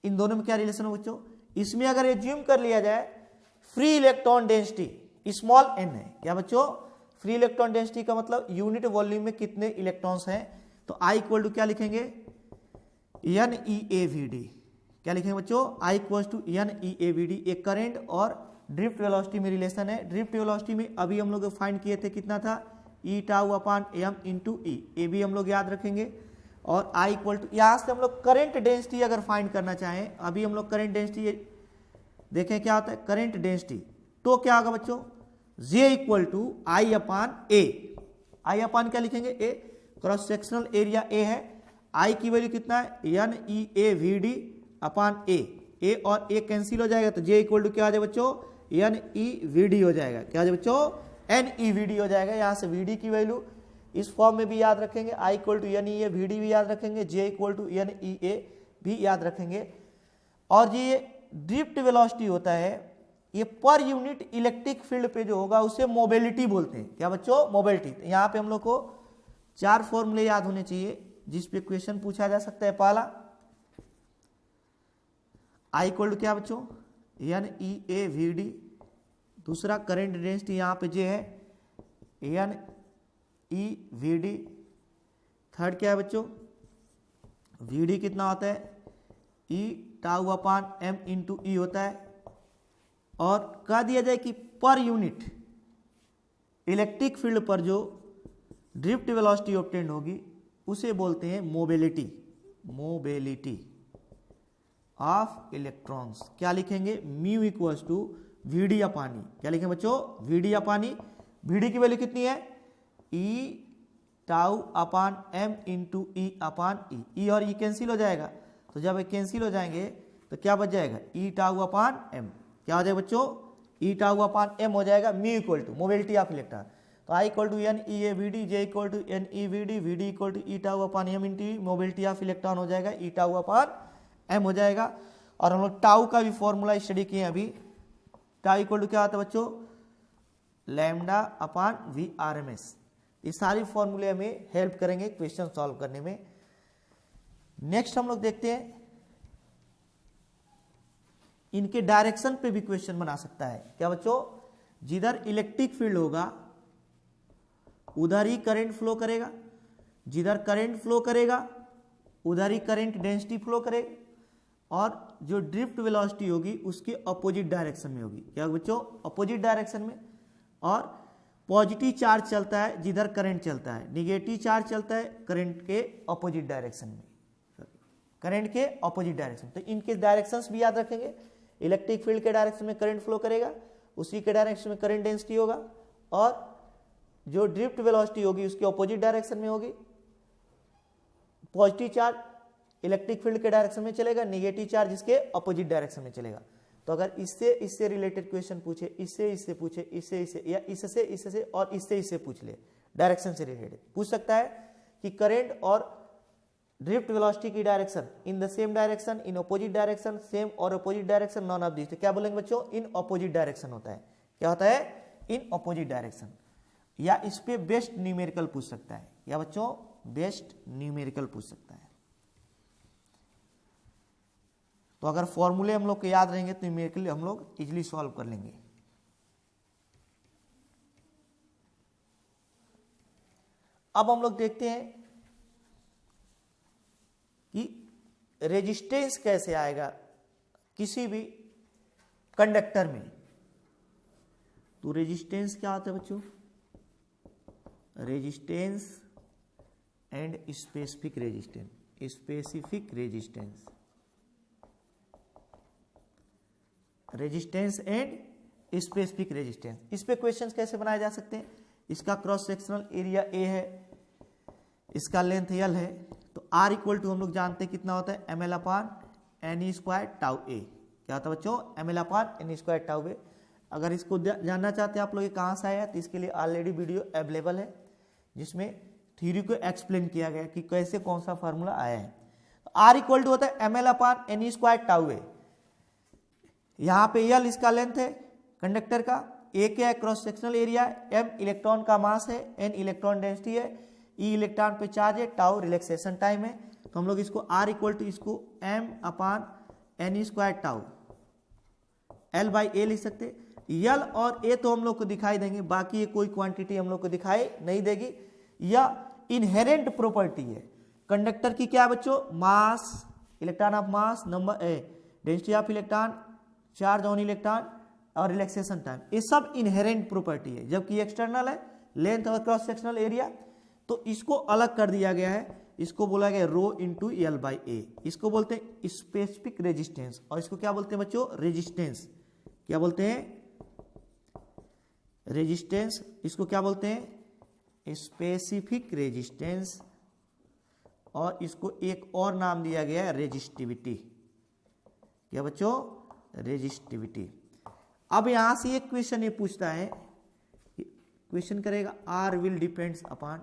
[SPEAKER 1] इन दोनों में क्या रिलेशन हो बच्चों? इसमें अगर एज्यूम कर लिया जाए free electron density small n है। क्या बच्चों? फ्री इलेक्ट्रॉन डेंसिटी का मतलब यूनिट वॉल्यूम में कितने इलेक्ट्रॉन्स हैं। तो I इक्वल टू क्या लिखेंगे? NeAVD। क्या लिखेंगे बच्चों? I equal to NeAVD। एक करंट और ड्रिफ्ट वेलोसिटी में रिलेशन है। ड्रिफ्ट वेलोसिटी में अभी हम लोग फाइंड किए थे, कितना था? E/m × E। ये भी हम लोग याद रखेंगे। और I इक्वल टू, यहाँ से हम लोग करंट डेंसिटी अगर फाइंड करना चाहें, अभी हम लोग करंट डेंसिटी देखें क्या होता है। करंट डेंसिटी तो क्या होगा बच्चों? J equal to I/A। I/ क्या लिखेंगे? A। Cross sectional area A है। I की वैल्यू कितना है? NeAVD/A। A और A कैंसिल हो जाएगा तो J इक्वल टू क्या आ जाए बच्चों? NeVD हो जाएगा। क्या आ जाए बच्चों? NeVD हो जाएगा। यहाँ से VD की वैल्यू इस फॉर्म में भी याद रखेंगे। I इक्वल टू NeAVD भी याद रखेंगे। J इक्वल टू NeA भी याद रखेंगे। और ये ड्रिफ्ट वेलोसिटी होता है, ये पर यूनिट इलेक्ट्रिक फील्ड पे जो होगा उसे मोबिलिटी बोलते हैं। क्या बच्चों? मोबिलिटी। तो यहाँ पे हम लोग को 4 फॉर्मूले याद होने चाहिए जिस पे क्वेश्चन पूछा जा सकता है। पहला I इक्वल टू क्या बच्चों? NeAVD। दूसरा करंट डेंसिटी यहाँ पे J है, NeVD। थर्ड क्या है बच्चों? VD कितना होता है? E/m × E होता है। और कह दिया जाए कि पर यूनिट इलेक्ट्रिक फील्ड पर जो ड्रिफ्ट वेलोसिटी ऑब्टेन्ड होगी उसे बोलते हैं मोबिलिटी। Mobility of electrons. क्या लिखेंगे? Mu equals to VD/E। क्या लिखेंगे बच्चों? VD/E। VD की वैल्यू कितनी है? E/m × E/E। E और E कैंसिल हो जाएगा, तो जब ये कैंसिल हो जाएंगे तो क्या बच जाएगा? E/m। क्या हो जाएगा बच्चों? E/m हो जाएगा। Mu equal to mobility of electron. तो I equal to NeAVD, J equal to NeVD, VD equal to E/m × E। Mobility of electron हो जाएगा E/m हो जाएगा। और हम लोग टाउ का भी फॉर्मूला स्टडी किए अभी। टाउ इक्वल टू क्या होता है बच्चों? λ/VRMS। ये सारी फॉर्मूले हमें हेल्प करेंगे क्वेश्चन सॉल्व करने में। नेक्स्ट हम लोग देखते हैं, इनके डायरेक्शन पे भी क्वेश्चन बना सकता है। क्या बच्चों? जिधर इलेक्ट्रिक फील्ड होगा उधर ही करंट फ्लो करेगा, जिधर करंट फ्लो करेगा उधर ही करंट डेंसिटी फ्लो करेगा, और जो ड्रिफ्ट वेलोसिटी होगी उसके अपोजिट डायरेक्शन में होगी। क्या बच्चों? अपोजिट डायरेक्शन में। और पॉजिटिव चार्ज चलता है जिधर करंट चलता है, निगेटिव चार्ज चलता है करंट के अपोजिट डायरेक्शन में, करंट के अपोजिट डायरेक्शन। तो इनके डायरेक्शंस भी याद रखेंगे। इलेक्ट्रिक फील्ड के डायरेक्शन में करंट फ्लो करेगा, उसी के डायरेक्शन में करंट डेंसिटी होगा, और जो ड्रिफ्ट वेलोसिटी होगी उसके ऑपोजिट डायरेक्शन में होगी। पॉजिटिव चार्ज इलेक्ट्रिक फील्ड के डायरेक्शन में चलेगा, नेगेटिव चार्ज इसके ऑपोजिट डायरेक्शन में चलेगा। तो अगर इससे रिलेटेड क्वेश्चन पूछे, इससे पूछे, इससे या इससे और इससे पूछ ले, डायरेक्शन से रिलेटेड पूछ सकता है कि करंट और ड्रिफ्ट वेलोसिटी की direction in the same direction, in opposite direction, same और opposite direction, none of this. तो क्या बोलेंगे बच्चों? इन ऑपोजिट डायरेक्शन होता है। क्या होता है? इन ऑपोजिट डायरेक्शन। या इस पे बेस्ट न्यूमेरिकल पूछ सकता है, या बच्चों बेस्ट न्यूमेरिकल पूछ सकता है। तो अगर फॉर्मूले हम लोग को याद रहेंगे तो न्यूमेरिकली हम लोग इजीली सॉल्व कर लेंगे। अब हम लोग देखते हैं कि रेजिस्टेंस कैसे आएगा किसी भी कंडक्टर में। तो रेजिस्टेंस क्या होता है बच्चों? Resistance and specific resistance, specific resistance, resistance and specific resistance. इस पे क्वेश्चंस कैसे बनाए जा सकते हैं? इसका क्रॉस सेक्शनल एरिया ए है, इसका लेंथ यल है, तो आर इक्वल टू हम लोग जानते हैं कितना होता है, M L upon N E square tau ए। क्या होता है बच्चों? M L upon N E square tau ए। अगर इसको जानना चाहते हैं आप लोग कहाँ से आया, तो इसके लिए ऑलरेडी वीडियो अवेलेबल है जिसमें थ्योरी को एक्सप्लेन किया गया कि कैसे कौन सा फार्मूला आया है। आर इक्वल टू होता है M L upon N E square tau ए। यहाँ पे यल इसका लेंथ है कंडक्टर का, ए क्या है cross sectional area, M electron का मास है, एन इलेक्ट्रॉन डेंसिटी है, ई इलेक्ट्रॉन पे चार्ज है, टाउ रिलैक्सेशन टाइम है। तो हम लोग इसको आर इक्वल टू इसको M upon N E square tau L by A लिख सकते। यल और ए तो हम लोग को दिखाई देंगे, बाकी ये कोई क्वांटिटी हम लोग को दिखाई नहीं देगी। यह इनहेरेंट प्रॉपर्टी है कंडक्टर की। क्या है बच्चों? Mass, electron of mass, number density of electron, charge on electron और रिलैक्सेशन टाइम, ये सब इनहेरेंट प्रॉपर्टी है। जबकि एक्सटर्नल है लेंथ और क्रॉस सेक्शनल एरिया, तो इसको अलग कर दिया गया है। इसको बोला गया रो इंटू एल बाई ए। इसको बोलते हैं स्पेसिफिक रेजिस्टेंस, और इसको क्या बोलते हैं बच्चों? रेजिस्टेंस। क्या बोलते हैं? रेजिस्टेंस। इसको क्या बोलते हैं? स्पेसिफिक रेजिस्टेंस, और इसको एक और नाम दिया गया है रेजिस्टिविटी। क्या बच्चों? रेजिस्टिविटी। अब यहां से एक क्वेश्चन ये पूछता है, क्वेश्चन करेगा R will depends upon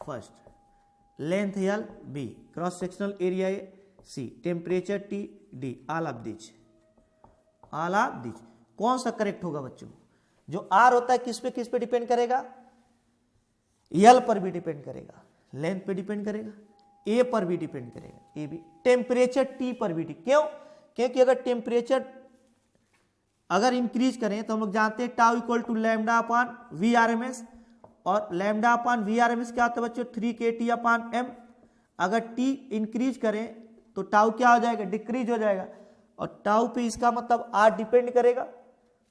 [SPEAKER 1] first length l B, cross sectional area A C, temperature T D, all of this, all of this. कौन सा करेक्ट होगा बच्चों? जो आर होता है किस पे डिपेंड करेगा? यल पर भी डिपेंड करेगा, लेंथ पे डिपेंड करेगा, ए पर भी डिपेंड करेगा, ए भी, टेम्परेचर टी पर भी। क्यों? क्योंकि अगर टेम्परेचर अगर इंक्रीज करें तो हम लोग जानते हैं tau equal to lambda upon V R M S, और lambda upon V R M S क्या होता है बच्चों? 3 kT अपान एम। अगर टी इंक्रीज करें तो टाउ क्या हो जाएगा? डिक्रीज हो जाएगा, और टाउ पे इसका मतलब आर डिपेंड करेगा।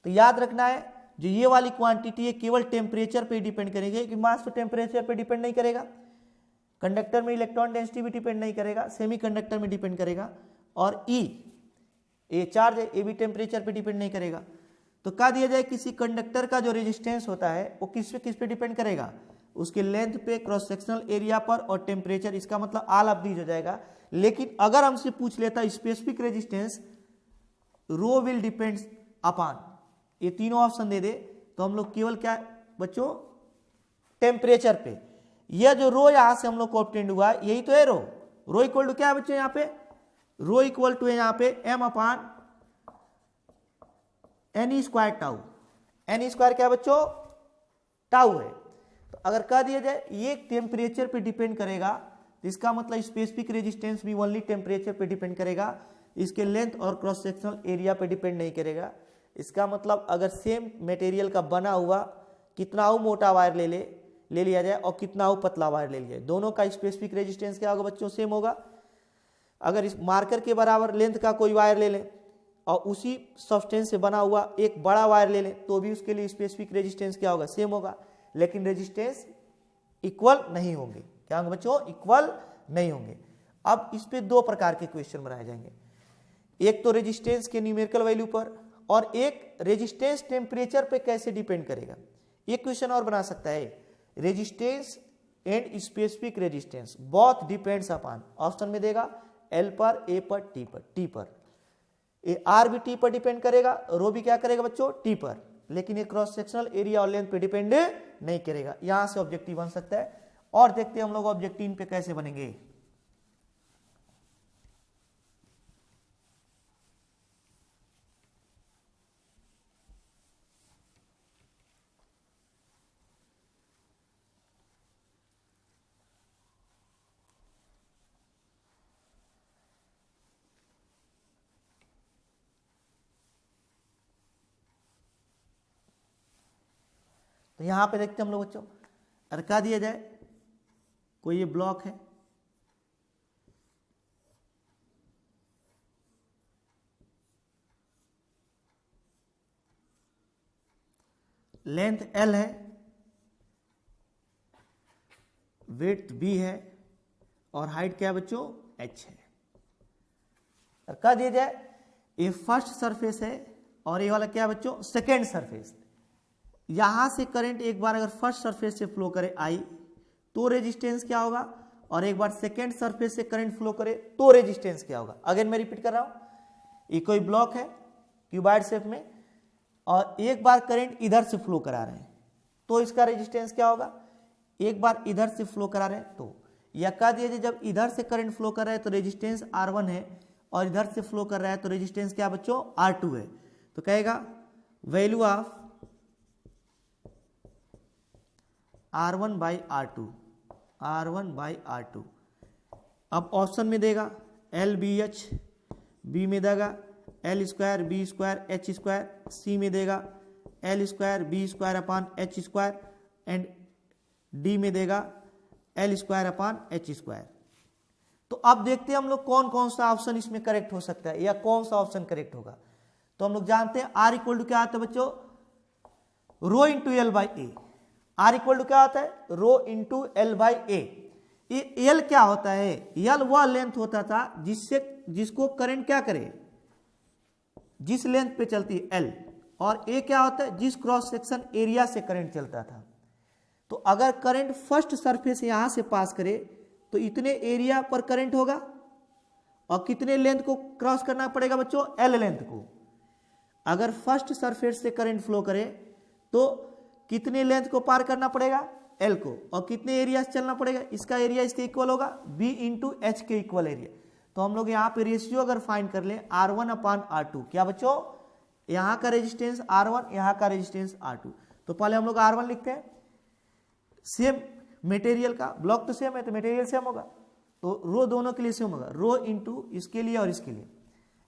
[SPEAKER 1] तो याद रखना है जो ये वाली क्वांटिटी है केवल टेम्परेचर पे डिपेंड करेगी, कि मास तो टेम्परेचर पे डिपेंड नहीं करेगा, कंडक्टर में इलेक्ट्रॉन डेंसिटी भी डिपेंड नहीं करेगा, सेमी कंडक्टर में डिपेंड करेगा, और ई ये चार्ज है ये भी टेम्परेचर पे डिपेंड नहीं करेगा। तो कह दिया जाए किसी कंडक्टर का जो रेजिस्टेंस होता है वो किस पे डिपेंड करेगा? उसके लेंथ पे, क्रॉस सेक्शनल एरिया पर और टेम्परेचर। इसका मतलब ऑल ऑफ दीज हो जाएगा। लेकिन अगर हमसे पूछ लेता specific resistance, rho will depends upon, ये तीनों ऑप्शन दे दे तो हम लोग केवल क्या बच्चों? टेम्परेचर पे। यह जो रो यहां से हम लोग को ऑब्टेंड हुआ यही तो है रो। रो इक्वल टू क्या है बच्चों? यहाँ पे रो इक्वल टू है यहाँ पे M upon N E square tau. N E square क्या है बच्चों? टाउ है। तो अगर कह दिया जाए ये टेम्परेचर पे डिपेंड करेगा, तो इसका मतलब स्पेसिफिक रेजिस्टेंस भी ओनली टेम्परेचर पे डिपेंड करेगा, इसके लेंथ और क्रॉस सेक्शनल एरिया पे डिपेंड नहीं करेगा। इसका मतलब अगर सेम मटेरियल का बना हुआ कितना हो मोटा वायर ले लिया जाए और कितना हो पतला वायर ले लिया जाए, दोनों का स्पेसिफिक रेजिस्टेंस क्या होगा बच्चों? सेम होगा। अगर इस मार्कर के बराबर लेंथ का कोई वायर ले लें और उसी सब्सटेंस से बना हुआ एक बड़ा वायर ले लें तो भी उसके लिए स्पेसिफिक रेजिस्टेंस क्या होगा? सेम होगा। लेकिन रेजिस्टेंस इक्वल नहीं होंगे। क्या होंगे बच्चों? इक्वल नहीं होंगे। अब इस पे दो प्रकार के क्वेश्चन बनाए जाएंगे, एक तो रेजिस्टेंस के न्यूमेरिकल वैल्यू पर, और एक रेजिस्टेंस टेम्परेचर पे कैसे डिपेंड करेगा। एक क्वेश्चन और बना सकता है, resistance and specific resistance both depends upon, option में देगा एल पर, ए पर, टी पर। ये आर भी टी पर डिपेंड करेगा, रो भी क्या करेगा बच्चों? टी पर। लेकिन ये क्रॉस सेक्शनल एरिया और लेंथ पे डिपेंड नहीं करेगा। यहां से ऑब्जेक्टिव बन सकता है। और देखते हैं हम लोग ऑब्जेक्टिव पे कैसे बनेंगे। तो यहां पे देखते हैं हम लोग बच्चों, अरका दिया जाए, कोई ये ब्लॉक है, लेंथ L है, विड्थ B है और हाइट क्या है बच्चों, H है। कह दिया जाए ये फर्स्ट सरफेस है और ये वाला क्या है बच्चों, सेकेंड सरफेस। यहां से करंट एक बार अगर फर्स्ट सरफेस से फ्लो करे I तो रेजिस्टेंस क्या होगा, और एक बार सेकेंड सरफेस से करंट फ्लो करे तो रेजिस्टेंस क्या होगा। अगेन मैं रिपीट कर रहा हूं, ये कोई ब्लॉक है क्यूबाइड शेप में और एक बार करंट इधर से फ्लो करा रहे हैं तो इसका रेजिस्टेंस क्या होगा, एक बार इधर से फ्लो करा रहे हैं तो, या कह दिए जब इधर से करंट फ्लो कर रहा है तो रेजिस्टेंस R1 है और इधर से फ्लो कर रहा है तो रेजिस्टेंस क्या बच्चों, R2 है। तो कहेगा value of R1 by R2, R1 by R2। अब ऑप्शन में देगा LBH, बी में देगा L square B square H square, C में देगा L square B square upon H square and D में देगा L square upon H square. तो अब देखते हैं हम लोग कौन कौन सा ऑप्शन इसमें करेक्ट हो सकता है या कौन सा ऑप्शन करेक्ट होगा। तो हम लोग जानते हैं R इक्वल टू क्या आता है बच्चों, rho into L by A. R equal to क्या होता है, rho into L by A. ये L क्या होता है, L वह लेंथ होता था जिसको करंट क्या करे, जिस लेंथ पे चलती है L, और A क्या होता है, जिस क्रॉस सेक्शन एरिया से करंट चलता था। तो अगर करंट फर्स्ट सरफेस यहां से पास करे तो इतने एरिया पर करंट होगा और कितने लेंथ को क्रॉस करना पड़ेगा बच्चों, L लेंथ को। अगर फर्स्ट सरफेस से करंट फ्लो करे तो कितने लेंथ को पार करना पड़ेगा, L को, और कितने एरिया से चलना पड़ेगा, इसका एरिया इसके इक्वल होगा B इंटू H के इक्वल एरिया। तो हम लोग यहाँ पे रेशियो अगर फाइंड कर ले R1 अपान R2, क्या बच्चों, यहाँ का रेजिस्टेंस R1, यहाँ का रेजिस्टेंस R2। तो पहले हम लोग R1 लिखते हैं, सेम मटेरियल का, ब्लॉक तो सेम है तो मटेरियल सेम होगा, तो रो दोनों के लिए सेम होगा, रो इंटू इसके लिए और इसके लिए,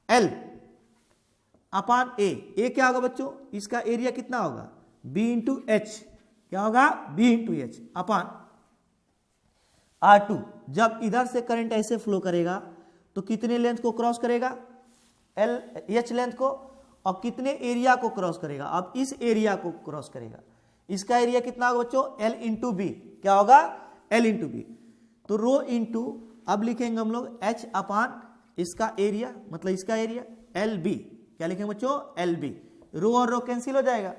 [SPEAKER 1] L अपान ए क्या होगा बच्चों, इसका एरिया कितना होगा, B इंटू H, क्या होगा B इंटू H अपान R2। जब इधर से करंट ऐसे फ्लो करेगा तो कितने लेंथ को क्रॉस करेगा, H लेंथ को, और कितने एरिया को क्रॉस करेगा, अब इस एरिया को क्रॉस करेगा। इसका एरिया कितना होगा बच्चों, L इंटू बी, क्या होगा L इंटू बी। तो रो इंटू, अब लिखेंगे हम लोग H अपान इसका एरिया, मतलब इसका एरिया LB, क्या लिखेंगे बच्चों, LB। रो और रो कैंसिल हो जाएगा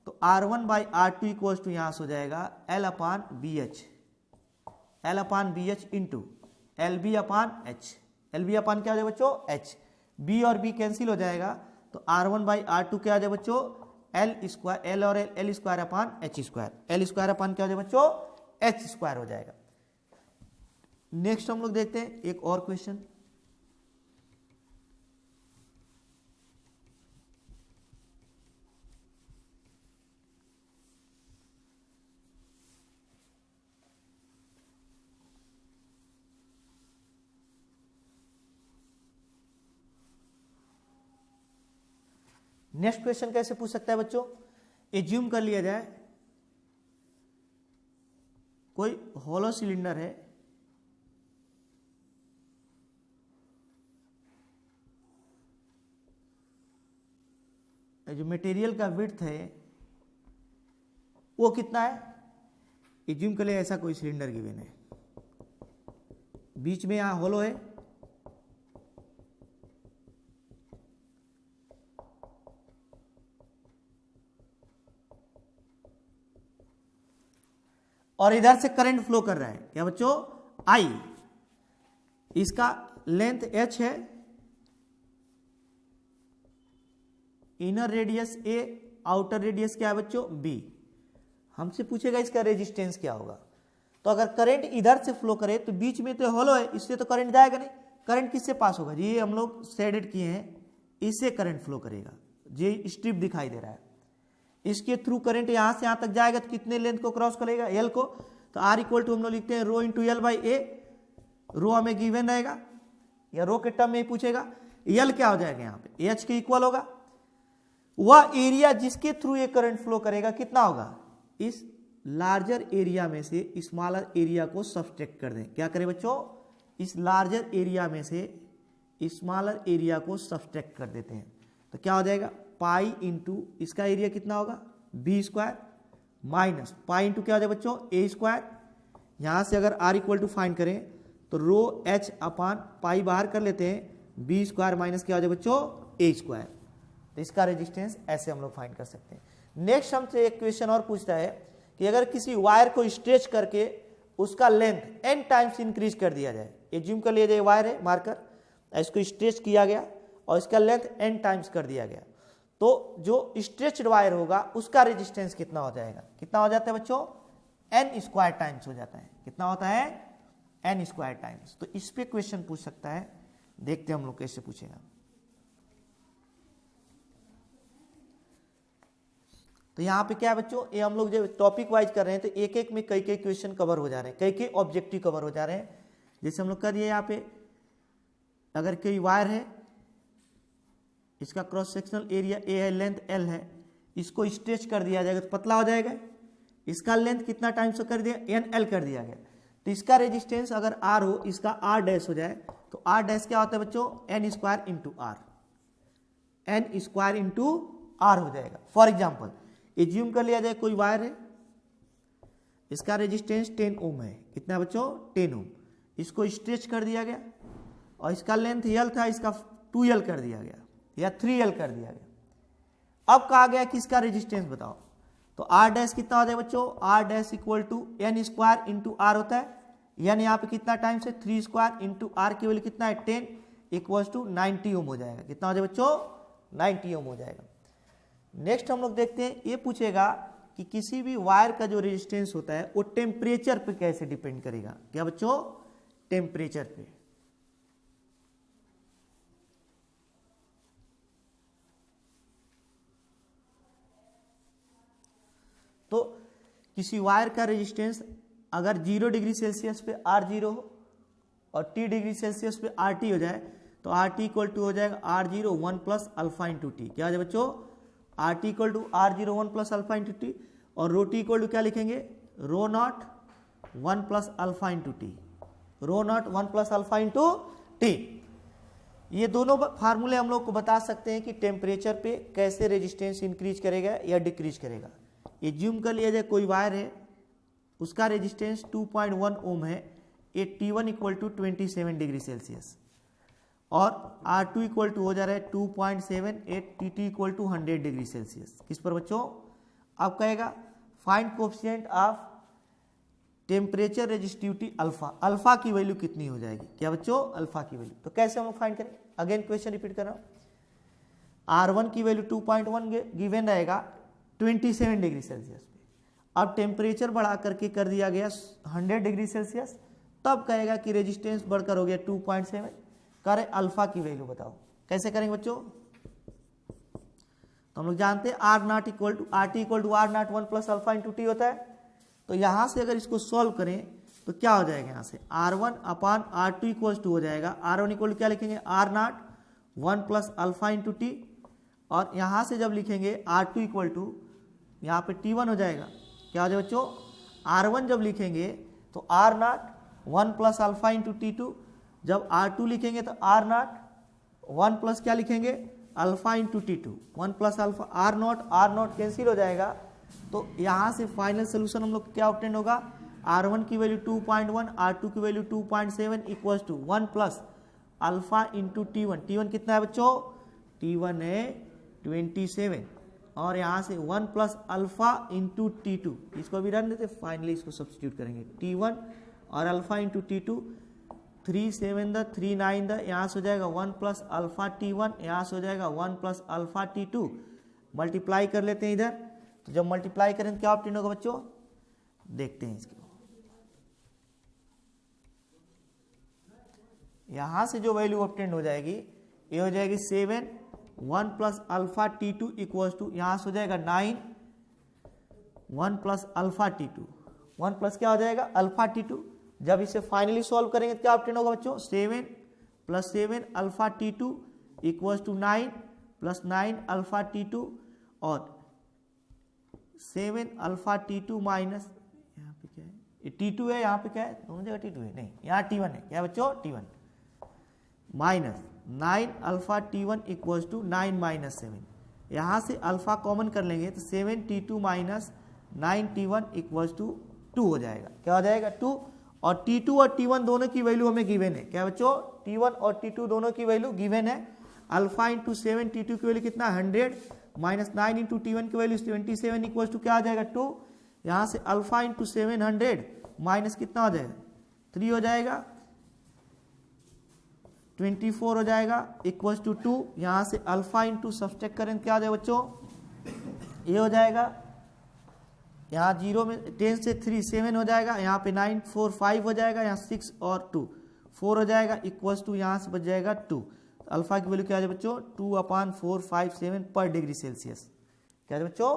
[SPEAKER 1] तो R1 by R2 equal to यहां से हो जाएगा L अपान BH, L अपान BH इंटू LB अपान H। LB अपान क्या हो जाएगा बच्चों, H। B और B कैंसिल हो जाएगा तो R1 बाई R2 क्या हो जाएगा बच्चों, L स्क्वायर, L और L square upon H square, L square अपान क्या हो जाएगा बच्चों, H स्क्वायर हो जाएगा। नेक्स्ट हम लोग देखते हैं एक और क्वेश्चन। नेक्स्ट क्वेश्चन कैसे पूछ सकता है बच्चों, एज्यूम कर लिया जाए कोई हॉलो सिलेंडर है, जो मटेरियल का विड्थ है वो कितना है, एज्यूम कर लिया ऐसा कोई सिलेंडर गिवन है, बीच में यहां हॉलो है, और इधर से करंट फ्लो कर रहा है, क्या बच्चों, I। इसका लेंथ H है, inner radius A, outer radius क्या है बच्चों, B। हमसे पूछेगा इसका रेजिस्टेंस क्या होगा। तो अगर करंट इधर से फ्लो करे तो बीच में तो हॉलो है, इससे तो करंट जाएगा नहीं, करंट किससे पास होगा, ये हम लोग शेडेड किए हैं, इससे करंट फ्लो करेगा, ये स्ट्रिप दिखाई दे रहा है, इसके थ्रू करंट यहां से यहां तक जाएगा तो कितने लेंथ को क्रॉस करेगा, L को। तो R इक्वल टू हम लोग लिखते हैं रो इंटू एल बाई ए, रो हमें गिवन रहेगा या रो के टर्म में ही पूछेगा, L क्या हो जाएगा यहाँ पे, H के इक्वल होगा, वह एरिया जिसके थ्रू ये करंट फ्लो करेगा कितना होगा, इस लार्जर एरिया में से स्मॉलर एरिया को सब्सट्रैक्ट कर दें। क्या करें बच्चों, इस लार्जर एरिया में से स्मॉलर एरिया को सब्सट्रैक्ट कर देते हैं। तो क्या हो जाएगा, पाई इंटू इसका एरिया कितना होगा b square minus pi into क्या हो जाएगा बच्चों ए स्क्वायर। यहां से अगर आर इक्वल टू फाइंड करें तो रो एच अपान पाई बाहर कर लेते हैं, बी स्क्वायर माइनस क्या हो जाएगा बच्चों ए स्क्वायर। तो इसका रेजिस्टेंस ऐसे हम लोग फाइंड कर सकते हैं। नेक्स्ट हमसे एक क्वेश्चन और पूछता है कि अगर किसी वायर को स्ट्रेच करके उसका लेंथ n टाइम्स इंक्रीज कर दिया जाए, एज्यूम कर लिया जाए वायर है मार्कर, इसको स्ट्रेच किया गया और इसका लेंथ n टाइम्स कर दिया गया, तो जो स्ट्रेच्ड वायर होगा उसका रेजिस्टेंस कितना हो जाएगा, कितना हो जाता है बच्चों n स्क्वायर टाइम्स हो जाता है। कितना होता है n स्क्वायर टाइम्स। तो इस पे क्वेश्चन पूछ सकता है, देखते हैं हम लोग कैसे पूछेगा। तो यहाँ पे क्या है बच्चों, ये हम लोग जब टॉपिक वाइज कर रहे हैं तो एक एक में कई कई क्वेश्चन कवर हो जा रहे हैं, कई कई ऑब्जेक्टिव कवर हो जा रहे हैं। जैसे हम लोग कर दिए यहाँ पे, अगर कोई वायर है, इसका क्रॉस सेक्शनल एरिया ए है, लेंथ एल है, इसको स्ट्रेच कर दिया जाएगा तो पतला हो जाएगा। इसका लेंथ कितना टाइम से कर दिया, एन एल कर दिया गया, तो इसका रेजिस्टेंस अगर आर हो, इसका आर डैश हो जाए, तो आर डैश क्या होता है बच्चों n square into r, n square into r हो जाएगा। फॉर एग्जाम्पल एज्यूम कर लिया जाए कोई वायर है, इसका रेजिस्टेंस 10 ओम है, कितना बच्चों 10 ओम, इसको स्ट्रेच कर दिया गया और इसका लेंथ यल था, इसका 2l कर दिया गया या 3l कर दिया गया। अब कहा गया कि इसका रेजिस्टेंस बताओ, तो आर डैश कितना हो जाए बच्चों, r dash equal to n square into r होता है, यानी यहाँ पे कितना टाइम से 3 स्क्वायर इंटू आर की वैल्यू कितना है 10 इक्वल्स टू 90 ओम हो जाएगा। कितना हो जाए बच्चों 90 ओम हो जाएगा। नेक्स्ट हम लोग देखते हैं, ये पूछेगा कि किसी भी वायर का जो रेजिस्टेंस होता है वो टेम्परेचर पे कैसे डिपेंड करेगा। क्या बच्चों, टेम्परेचर पे। तो किसी वायर का रेजिस्टेंस अगर 0 डिग्री सेल्सियस पे R0 हो और T डिग्री सेल्सियस पे RT हो जाए, तो RT इक्वल टू हो जाएगा R0 1 plus alpha into T. क्या हो जाए बच्चों, RT equal to R0 1 plus alpha into T, और रो टी इक्वल टू क्या लिखेंगे, rho naught 1 plus alpha into T, rho naught 1 plus alpha into T. ये दोनों फार्मूले हम लोग को बता सकते हैं कि टेम्परेचर पे कैसे रेजिस्टेंस इंक्रीज करेगा या डिक्रीज करेगा। ये ज्यूम कर लिया जाए कोई वायर है, उसका रेजिस्टेंस 2.1 ओम है, ए T1 equal to 27 degree Celsius, और R2 इक्वल टू हो जा रहा है 2.78, TT equal to 100 degree Celsius. किस पर बच्चों, अब कहेगा find coefficient of temperature resistivity alpha, alpha की वैल्यू कितनी हो जाएगी। क्या बच्चों, अल्फा की वैल्यू। तो कैसे हम लोग फाइंड करें, अगेन क्वेश्चन रिपीट कर रहा हूं। R1 की वैल्यू 2.1 गिवन रहेगा 27 डिग्री सेल्सियस पे, अब टेम्परेचर बढ़ा करके कर दिया गया 100 डिग्री सेल्सियस, तब कहेगा कि रेजिस्टेंस बढ़कर हो गया 2.7। करें अल्फा की वैल्यू बताओ, कैसे करेंगे बच्चों। तो हम लोग जानते हैं R not equal to R T equal to R not 1 plus alpha into T होता है। तो यहां से अगर इसको सॉल्व करें तो क्या हो जाएगा, यहां से R1 upon R2 equal to हो जाएगा, R1 इक्वल टू क्या लिखेंगे R not 1 plus alpha into T, और यहां से जब लिखेंगे R2 इक्वल टू यहाँ पे T1 हो जाएगा। क्या हो जाएगा बच्चों, R1 जब लिखेंगे तो R not 1 plus alpha into T2, जब R2 लिखेंगे तो R नॉट 1 प्लस क्या लिखेंगे alpha into T2, 1 plus alpha, R not cancel हो जाएगा। तो यहाँ से फाइनल सोल्यूशन हम लोग क्या ऑब्टेन होगा, R1 की वैल्यू 2.1, R2 की value 2.7 equals to 1 plus alpha into T1। T1 कितना है बच्चों, T1 है 27, और यहाँ से 1 प्लस अल्फा इंटू T2, इसको भी रन देते, फाइनली इसको सब्स्टिट्यूट करेंगे T1 और alpha into T2, 3 7 the 3 9 the, यहाँ से हो जाएगा 1 प्लस अल्फा T1, यहाँ से हो जाएगा 1 प्लस अल्फा T2, मल्टीप्लाई कर लेते हैं इधर। तो जब मल्टीप्लाई करें तो क्या ऑप्टेन होगा बच्चों, देखते हैं इसको। यहां से जो वैल्यू ऑब्टेन हो जाएगी ये हो जाएगी 7, 1 plus alpha T2 equals to, यहां से हो जाएगा 9, 1 प्लस अल्फा T2, 1 प्लस क्या हो जाएगा अल्फा T2। जब इसे फाइनली सॉल्व करेंगे तो क्या ऑब्टेन होगा बच्चों, 7 plus 7 alpha T2 equals to 9 plus 9 alpha T2, और 7 अल्फा T2 माइनस, यहाँ पे क्या है, ये T2 है, यहाँ पे क्या है, दोनों जगह T2 है, नहीं यहाँ T1 है, क्या बच्चों T1 minus 9 alpha T1 equals to 9 minus 7, यहाँ से अल्फा कॉमन कर लेंगे तो 7 T2 minus 9 T1 equals to 2 हो जाएगा, क्या हो जाएगा 2, और T2 और T1 दोनों की वैल्यू हमें गिवन है, क्या बच्चों T1 और T2 दोनों की वैल्यू गिवन है, अल्फा इंटू 7 T2 की वैल्यू कितना 100 माइनस 9 इंटू T1 की वैल्यू 27 इक्वल्स टू क्या आ जाएगा 2, यहाँ से अल्फा इंटू 700 माइनस कितना हो जाएगा 3 हो जाएगा, 24 हो जाएगा इक्वल्स टू 2, यहाँ से अल्फा इंटू सब्सट्रैक्ट करें क्या आ जाएगा बच्चों, ये हो जाएगा, यहाँ 0 में 10 से 3 7 हो जाएगा, यहाँ पे 9 4 5 हो जाएगा, यहाँ 6 और 2 4 हो जाएगा इक्वल्स टू यहाँ से बच जाएगा 2, अल्फा की वैल्यू क्या आ जाए बच्चों 2/457 पर डिग्री सेल्सियस, क्या है बच्चों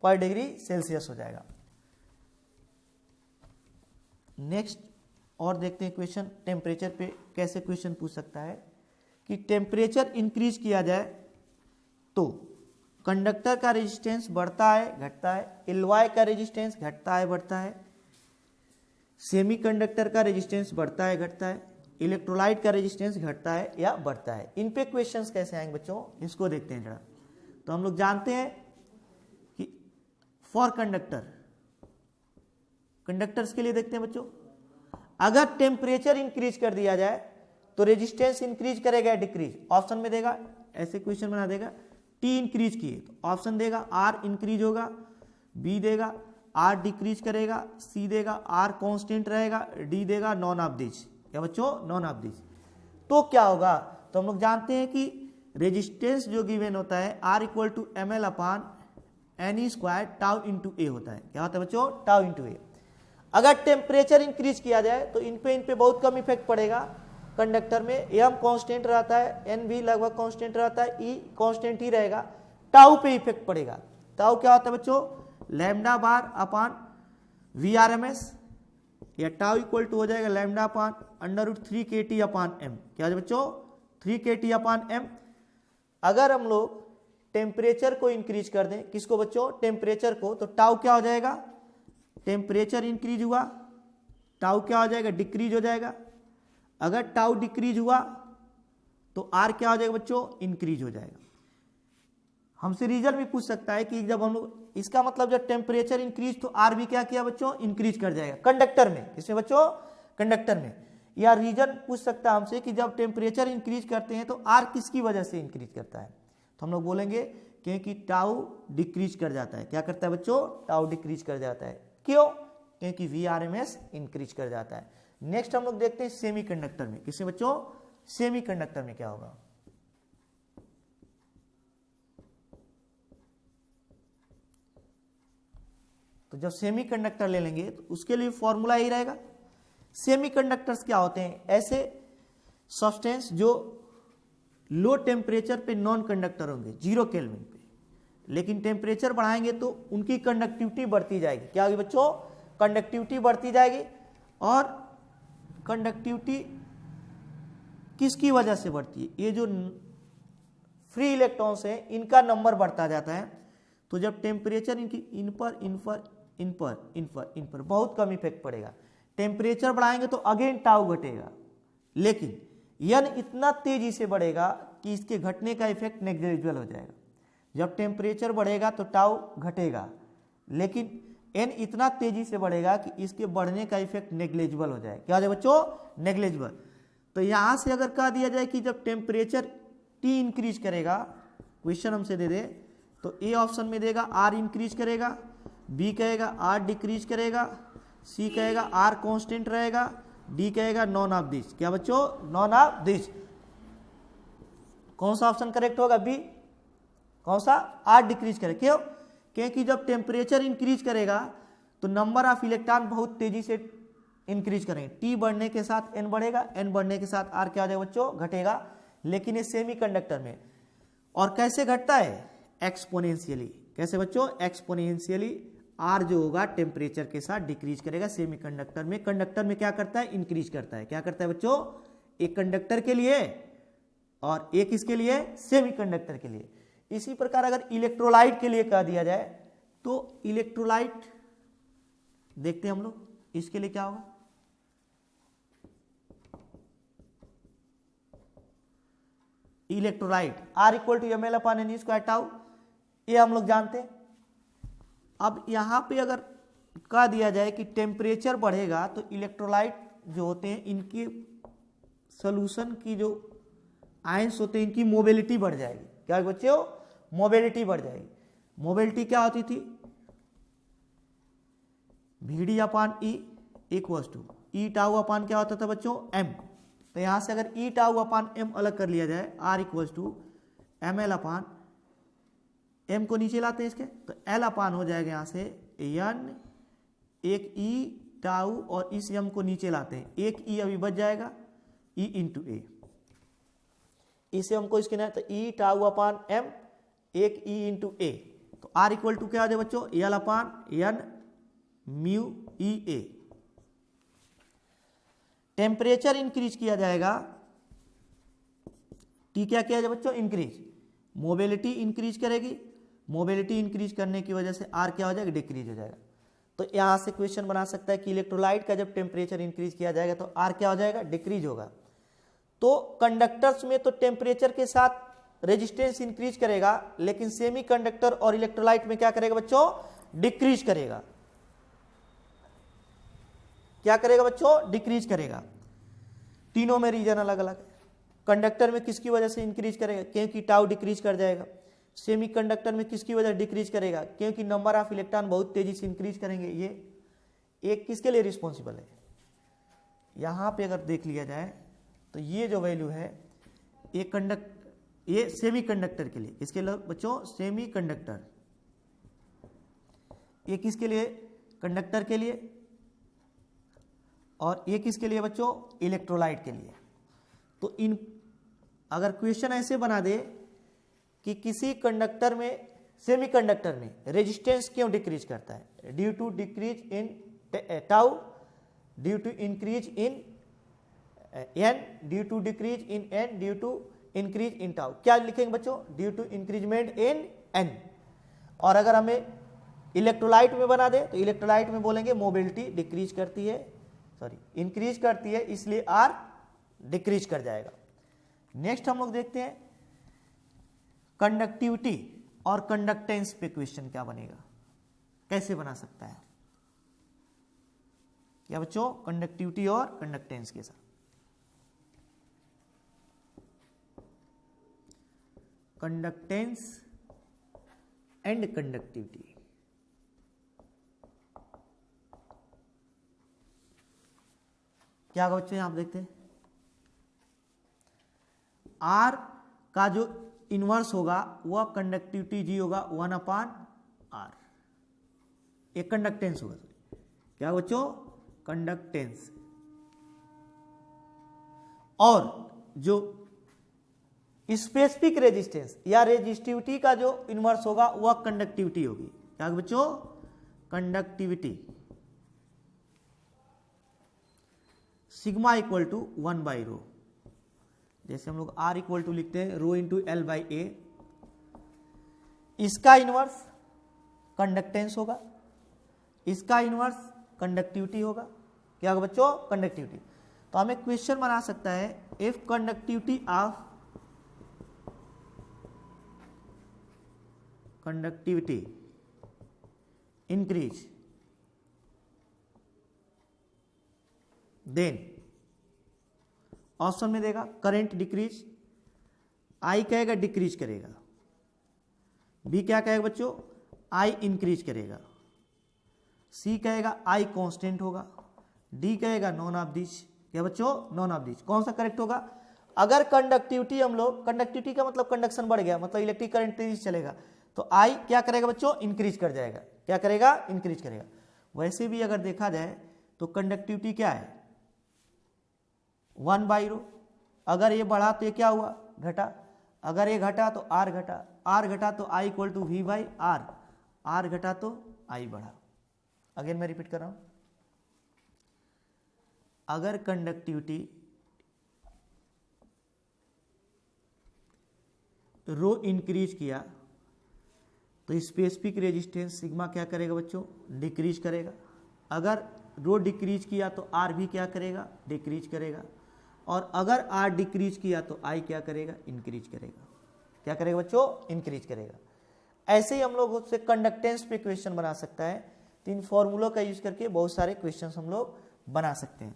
[SPEAKER 1] पर डिग्री सेल्सियस हो जाएगा। नेक्स्ट और देखते हैं क्वेश्चन, टेम्परेचर पे कैसे क्वेश्चन पूछ सकता है कि टेम्परेचर इंक्रीज किया जाए तो कंडक्टर का रेजिस्टेंस बढ़ता है घटता है, एलवाई का रेजिस्टेंस घटता है बढ़ता है, सेमीकंडक्टर का रेजिस्टेंस बढ़ता है घटता है, इलेक्ट्रोलाइट का रेजिस्टेंस घटता है या बढ़ता है। इन पे क्वेश्चंस कैसे आएंगे बच्चों, इसको देखते हैं जरा। तो हम लोग जानते हैं कि फॉर कंडक्टर्स के लिए देखते हैं बच्चों, अगर टेम्परेचर इंक्रीज कर दिया जाए तो रेजिस्टेंस इंक्रीज करेगा या डिक्रीज, ऑप्शन में देगा, ऐसे क्वेश्चन बना देगा टी इंक्रीज किए तो ऑप्शन देगा आर इंक्रीज होगा, बी देगा आर डिक्रीज करेगा, सी देगा आर कांस्टेंट रहेगा, डी देगा नॉन ऑफ दिस, क्या बच्चों नॉन ऑफ दिस। तो क्या होगा, तो हम लोग जानते हैं कि रेजिस्टेंस जो गिवन होता है R equal to M L upon N square tau into A होता है, क्या होता है बच्चों टाउ इंटू ए। अगर टेम्परेचर इंक्रीज किया जाए तो इन पे बहुत कम इफेक्ट पड़ेगा, कंडक्टर में एम कांस्टेंट रहता है, एन भी लगभग कांस्टेंट रहता है, ई कांस्टेंट ही रहेगा, टाउ पे इफेक्ट पड़ेगा। टाउ क्या होता है बच्चों lambda bar upon V R M S, या टाउ इक्वल टू हो जाएगा lambda upon √3 kT upon M, क्या है बच्चों 3 kT अपान एम। अगर हम लोग टेम्परेचर को इंक्रीज कर दें, किसको बच्चों टेम्परेचर को, तो टाउ क्या हो जाएगा, टेम्परेचर इंक्रीज हुआ टाउ क्या हो जाएगा डिक्रीज हो जाएगा, अगर टाउ डिक्रीज हुआ तो आर क्या हो जाएगा बच्चों इंक्रीज हो जाएगा। हमसे रीजन भी पूछ सकता है कि जब हम लोग, इसका मतलब जब टेम्परेचर इंक्रीज तो आर भी क्या किया बच्चों इंक्रीज कर जाएगा कंडक्टर में, किसमें बच्चों कंडक्टर में। या रीजन पूछ सकता है हमसे कि जब टेम्परेचर इंक्रीज करते हैं तो आर किसकी वजह से इंक्रीज करता है, तो हम लोग बोलेंगे क्योंकि टाउ डिक्रीज कर जाता है, क्या करता है बच्चों टाउ डिक्रीज कर जाता है, क्यों क्योंकि VRMS इंक्रीज कर जाता है। नेक्स्ट हम लोग देखते हैं सेमीकंडक्टर में, किसमें बच्चों सेमीकंडक्टर में क्या होगा। तो जब सेमीकंडक्टर ले लेंगे तो उसके लिए फॉर्मूला यही रहेगा। सेमीकंडक्टर्स क्या होते हैं, ऐसे सब्सटेंस जो लो टेम्परेचर पे नॉन कंडक्टर होंगे 0 केल्विन पे, लेकिन टेम्परेचर बढ़ाएंगे तो उनकी कंडक्टिविटी बढ़ती जाएगी, क्या होगी बच्चों कंडक्टिविटी बढ़ती जाएगी। और कंडक्टिविटी किसकी वजह से बढ़ती है, ये जो फ्री इलेक्ट्रॉन्स हैं इनका नंबर बढ़ता जाता है। तो जब टेम्परेचर इनकी इन पर बहुत कम इफेक्ट पड़ेगा, टेम्परेचर बढ़ाएंगे तो अगेन टाउ घटेगा, लेकिन यन इतना तेजी से बढ़ेगा कि इसके घटने का इफेक्ट नेग्लिजिबल हो जाएगा। जब टेम्परेचर बढ़ेगा तो टाउ घटेगा, लेकिन एन इतना तेजी से बढ़ेगा कि इसके बढ़ने का इफेक्ट नेग्लिजिबल हो जाए, क्या हो जाए बच्चों नेग्लिजिबल। तो यहां से अगर कह दिया जाए कि जब टेम्परेचर टी इंक्रीज करेगा, क्वेश्चन हमसे दे दे तो ए ऑप्शन में देगा आर इंक्रीज करेगा, बी कहेगा आर डिक्रीज करेगा, सी कहेगा आर कांस्टेंट रहेगा, डी कहेगा नॉन ऑफ दिस, क्या बच्चों नॉन ऑफ दिस। कौन सा ऑप्शन करेक्ट होगा बी, कौन सा आर डिक्रीज करेगा, क्यों क्योंकि जब टेम्परेचर इंक्रीज करेगा तो नंबर ऑफ इलेक्ट्रॉन बहुत तेजी से इंक्रीज करेंगे, टी बढ़ने के साथ एन बढ़ेगा, एन बढ़ने के साथ आर क्या हो जाएगा बच्चों घटेगा। लेकिन ये सेमीकंडक्टर में और कैसे घटता है एक्सपोनेंशियली, कैसे बच्चों एक्सपोनेंशियली आर जो होगा टेम्परेचर के साथ डिक्रीज करेगा सेमीकंडक्टर में। कंडक्टर में क्या करता है इंक्रीज करता है, क्या करता है बच्चों एक कंडक्टर के लिए और एक इसके लिए सेमीकंडक्टर के लिए। इसी प्रकार अगर इलेक्ट्रोलाइट के लिए कह दिया जाए तो इलेक्ट्रोलाइट देखते हैं हम लोग, इसके लिए क्या होगा, electrolyte R equal to M L upon N square tau, ये हम लोग जानते हैं। अब यहां पे अगर कह दिया जाए कि टेम्परेचर बढ़ेगा तो इलेक्ट्रोलाइट जो होते हैं इनकी सोल्यूशन की जो आयंस होते हैं इनकी मोबिलिटी बढ़ जाएगी। क्या बच्चों, मोबिलिटी बढ़ जाएगी। मोबिलिटी क्या होती थी, VD upon E equals to E tau upon क्या होता था बच्चों, M। तो यहां से अगर ई टाउ अपान M अलग कर लिया जाए, R equals to M L upon M को नीचे लाते हैं इसके, तो L अपान हो जाएगा यहां से N, एक ई टाउ और इस M को नीचे लाते हैं, एक ई अभी बच जाएगा E इंटू ए, इसे हमको इसके ना, तो ई टाउ अपान M, एक E इंटू ए, तो R इक्वल टू क्या हो जाए बच्चों, L अपान N म्यू ई ए। टेम्परेचर इंक्रीज किया जाएगा, टी क्या किया जाए बच्चों, इंक्रीज, मोबिलिटी इंक्रीज करेगी, मोबिलिटी इंक्रीज करने की वजह से आर क्या हो जाएगा, डिक्रीज हो जाएगा। तो यहां से क्वेश्चन बना सकता है कि इलेक्ट्रोलाइट का जब टेम्परेचर इंक्रीज किया जाएगा तो आर क्या हो जाएगा, डिक्रीज होगा। तो कंडक्टर्स में तो टेम्परेचर के साथ रेजिस्टेंस इंक्रीज करेगा, लेकिन सेमी कंडक्टर और इलेक्ट्रोलाइट में क्या करेगा बच्चों, डिक्रीज करेगा। क्या करेगा बच्चों, डिक्रीज करेगा। तीनों में रीजन अलग अलग है। कंडक्टर में किसकी वजह से इंक्रीज करेगा, क्योंकि टाउ डिक्रीज कर जाएगा। सेमी कंडक्टर में किसकी वजह से डिक्रीज करेगा, क्योंकि नंबर ऑफ इलेक्ट्रॉन बहुत तेजी से इंक्रीज करेंगे। ये एक किसके लिए रिस्पॉन्सिबल है, यहां पे अगर देख लिया जाए तो ये जो वैल्यू है ये सेमी कंडक्टर के लिए, इसके लिए बच्चों सेमी कंडक्टर, ये किसके लिए, कंडक्टर के लिए, और ये किसके लिए बच्चों, इलेक्ट्रोलाइट के लिए। तो इन अगर क्वेश्चन ऐसे बना दे कि किसी कंडक्टर में, सेमी कंडक्टर में रेजिस्टेंस क्यों डिक्रीज करता है, due to decrease in tau, due to increase in N, due to decrease in N, due to increase in tau. क्या लिखेंगे बच्चों, due to increasement in N. और अगर हमें इलेक्ट्रोलाइट में बना दे तो इलेक्ट्रोलाइट में बोलेंगे मोबिलिटी डिक्रीज करती है, सॉरी इंक्रीज करती है, इसलिए आर डिक्रीज कर जाएगा। नेक्स्ट हम लोग देखते हैं कंडक्टिविटी और कंडक्टेंस पे क्वेश्चन क्या बनेगा, कैसे बना सकता है क्या बच्चों, कंडक्टिविटी और कंडक्टेंस के साथ। कंडक्टेंस एंड कंडक्टिविटी, क्या होगा बच्चों, यहां आप देखते हैं आर का जो इनवर्स होगा वह कंडक्टिविटी जी होगा 1 अपान आर, एक कंडक्टेंस होगा। क्या बच्चों, कंडक्टेंस। और जो स्पेसिफिक रेजिस्टेंस या रेजिस्टिविटी का जो इनवर्स होगा वह कंडक्टिविटी होगी। क्या बच्चों, कंडक्टिविटी। सिग्मा इक्वल टू 1/ρ, जैसे हम लोग R इक्वल टू लिखते हैं रो इंटू L/A। इसका इनवर्स कंडक्टेंस होगा, इसका इनवर्स कंडक्टिविटी होगा। क्या होगा बच्चों, कंडक्टिविटी। तो हमें क्वेश्चन बना सकता है if conductivity of conductivity increase then option में देगा करंट डिक्रीज, आई कहेगा डिक्रीज करेगा, बी क्या कहेगा बच्चों, आई इंक्रीज करेगा, सी कहेगा आई कांस्टेंट होगा, डी कहेगा नॉन ऑफ दिस। क्या बच्चों, नॉन ऑफ दिस। कौन सा करेक्ट होगा, अगर कंडक्टिविटी हम लोग, कंडक्टिविटी का मतलब कंडक्शन बढ़ गया, मतलब इलेक्ट्रिक करंट तेजी से चलेगा, तो आई क्या करेगा बच्चों, इंक्रीज कर जाएगा। क्या करेगा, इंक्रीज करेगा। वैसे भी अगर देखा जाए तो कंडक्टिविटी क्या है 1/ρ, अगर ये बढ़ा तो ये क्या हुआ, घटा, अगर ये घटा तो आर घटा, आर घटा तो आई इक्वल टू V/R, आर घटा तो आई बढ़ा। अगेन मैं रिपीट कर रहा हूं, अगर कंडक्टिविटी रो इंक्रीज किया तो स्पेसिफिक रेजिस्टेंस सिग्मा क्या करेगा बच्चों, डिक्रीज करेगा। अगर रो डिक्रीज किया तो आर भी क्या करेगा, डिक्रीज करेगा। और अगर आर डिक्रीज किया तो आई क्या करेगा, इंक्रीज करेगा। क्या करेगा बच्चों, इंक्रीज करेगा। ऐसे ही हम लोग उससे कंडक्टेंस पे क्वेश्चन बना सकता है। तो इन फॉर्मूलों का यूज करके बहुत सारे क्वेश्चन हम लोग बना सकते हैं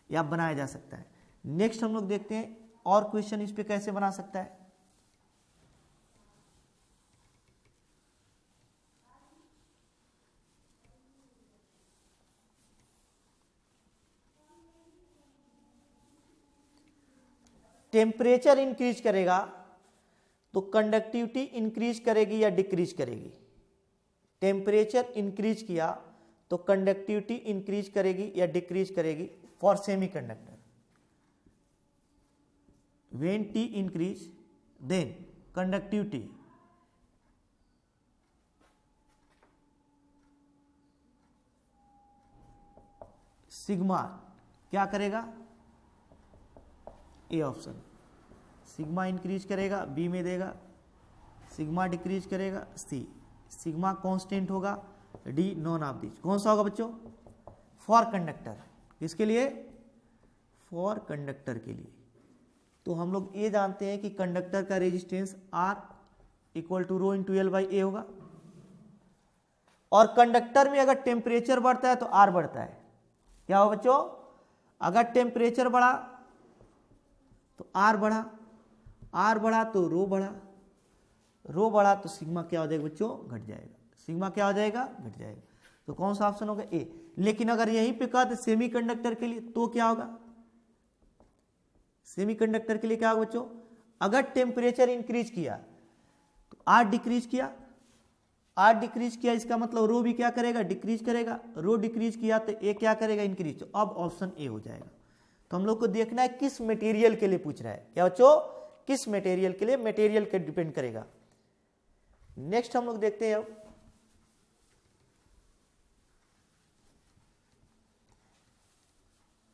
[SPEAKER 1] या बनाया जा सकता है। नेक्स्ट हम लोग देखते हैं और क्वेश्चन इस पे कैसे बना सकता है। टेम्परेचर इंक्रीज करेगा तो कंडक्टिविटी इंक्रीज करेगी या डिक्रीज करेगी। टेम्परेचर इंक्रीज किया तो कंडक्टिविटी इंक्रीज करेगी या डिक्रीज करेगी for semiconductor. When T increase then conductivity sigma क्या करेगा, ए ऑप्शन, सिग्मा इंक्रीज करेगा, बी में देगा सिग्मा डिक्रीज करेगा, सी सिग्मा कांस्टेंट होगा, डी नॉन ऑफ दिस। कौन सा होगा बच्चों, फॉर कंडक्टर। किसके लिए, फॉर कंडक्टर के लिए। तो हम लोग ये जानते हैं कि कंडक्टर का resistance R equal to rho into L by A होगा। और कंडक्टर में अगर टेम्परेचर बढ़ता है तो आर बढ़ता है। क्या हो बच्चों, अगर टेम्परेचर बढ़ा तो आर बढ़ा, आर बढ़ा तो रो बढ़ा, रो बढ़ा तो सिग्मा क्या हो जाएगा बच्चों, घट जाएगा। सिग्मा क्या हो जाएगा, घट जाएगा। तो कौन सा ऑप्शन होगा, ए। लेकिन अगर यहीं पे कहते सेमीकंडक्टर के लिए तो क्या होगा, सेमीकंडक्टर के लिए क्या होगा बच्चों, अगर टेम्परेचर इंक्रीज किया तो आर डिक्रीज किया, आर डिक्रीज किया इसका मतलब रो भी क्या करेगा, डिक्रीज करेगा। रो डिक्रीज किया तो ए क्या करेगा, इंक्रीज। तो अब ऑप्शन ए हो जाएगा। तो हम लोग को देखना है किस मटेरियल के लिए पूछ रहा है। क्या बच्चों, किस मटेरियल के लिए, मटेरियल के डिपेंड करेगा। नेक्स्ट हम लोग देखते हैं अब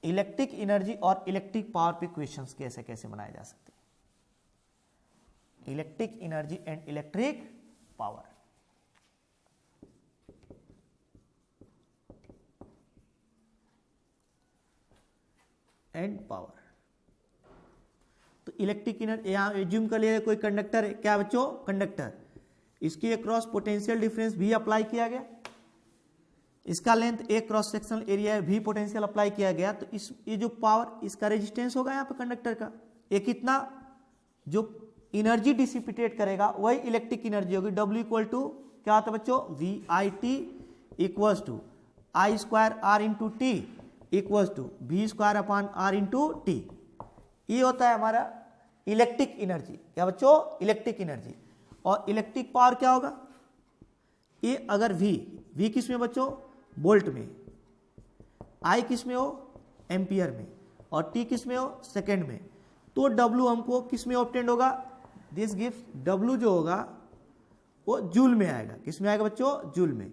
[SPEAKER 1] इलेक्ट्रिक एनर्जी और इलेक्ट्रिक पावर पे क्वेश्चंस कैसे कैसे बनाए जा सकते हैं। Electric energy and electric power. And power. तो इलेक्ट्रिक एनर्जी यहां एज्यूम कर लिया कोई कंडक्टर है। क्या बच्चों, कंडक्टर, इसके अक्रॉस पोटेंशियल डिफरेंस भी अप्लाई किया गया, इसका लेंथ ए क्रॉस सेक्शनल एरिया भी पोटेंशियल अप्लाई किया गया। तो इस ये जो पावर, इसका रेजिस्टेंस होगा यहाँ पे कंडक्टर का, ये कितना, जो एनर्जी डिसिपिटेट करेगा वही इलेक्ट्रिक एनर्जी होगी। W इक्वल टू क्या होता है बच्चों, VIT equals to I square R into T equals to V square upon R into T. ये होता है हमारा इलेक्ट्रिक एनर्जी। क्या बच्चों, इलेक्ट्रिक एनर्जी। और इलेक्ट्रिक पावर क्या होगा, ये अगर V किस में बच्चों, वोल्ट में, I किस में हो, एम्पियर में, और T किस में हो, सेकेंड में। तो W हमको किस में ऑब्टेंड होगा, दिस गिव्स W जो होगा वो जूल में आएगा। किस में आएगा बच्चों, जूल में।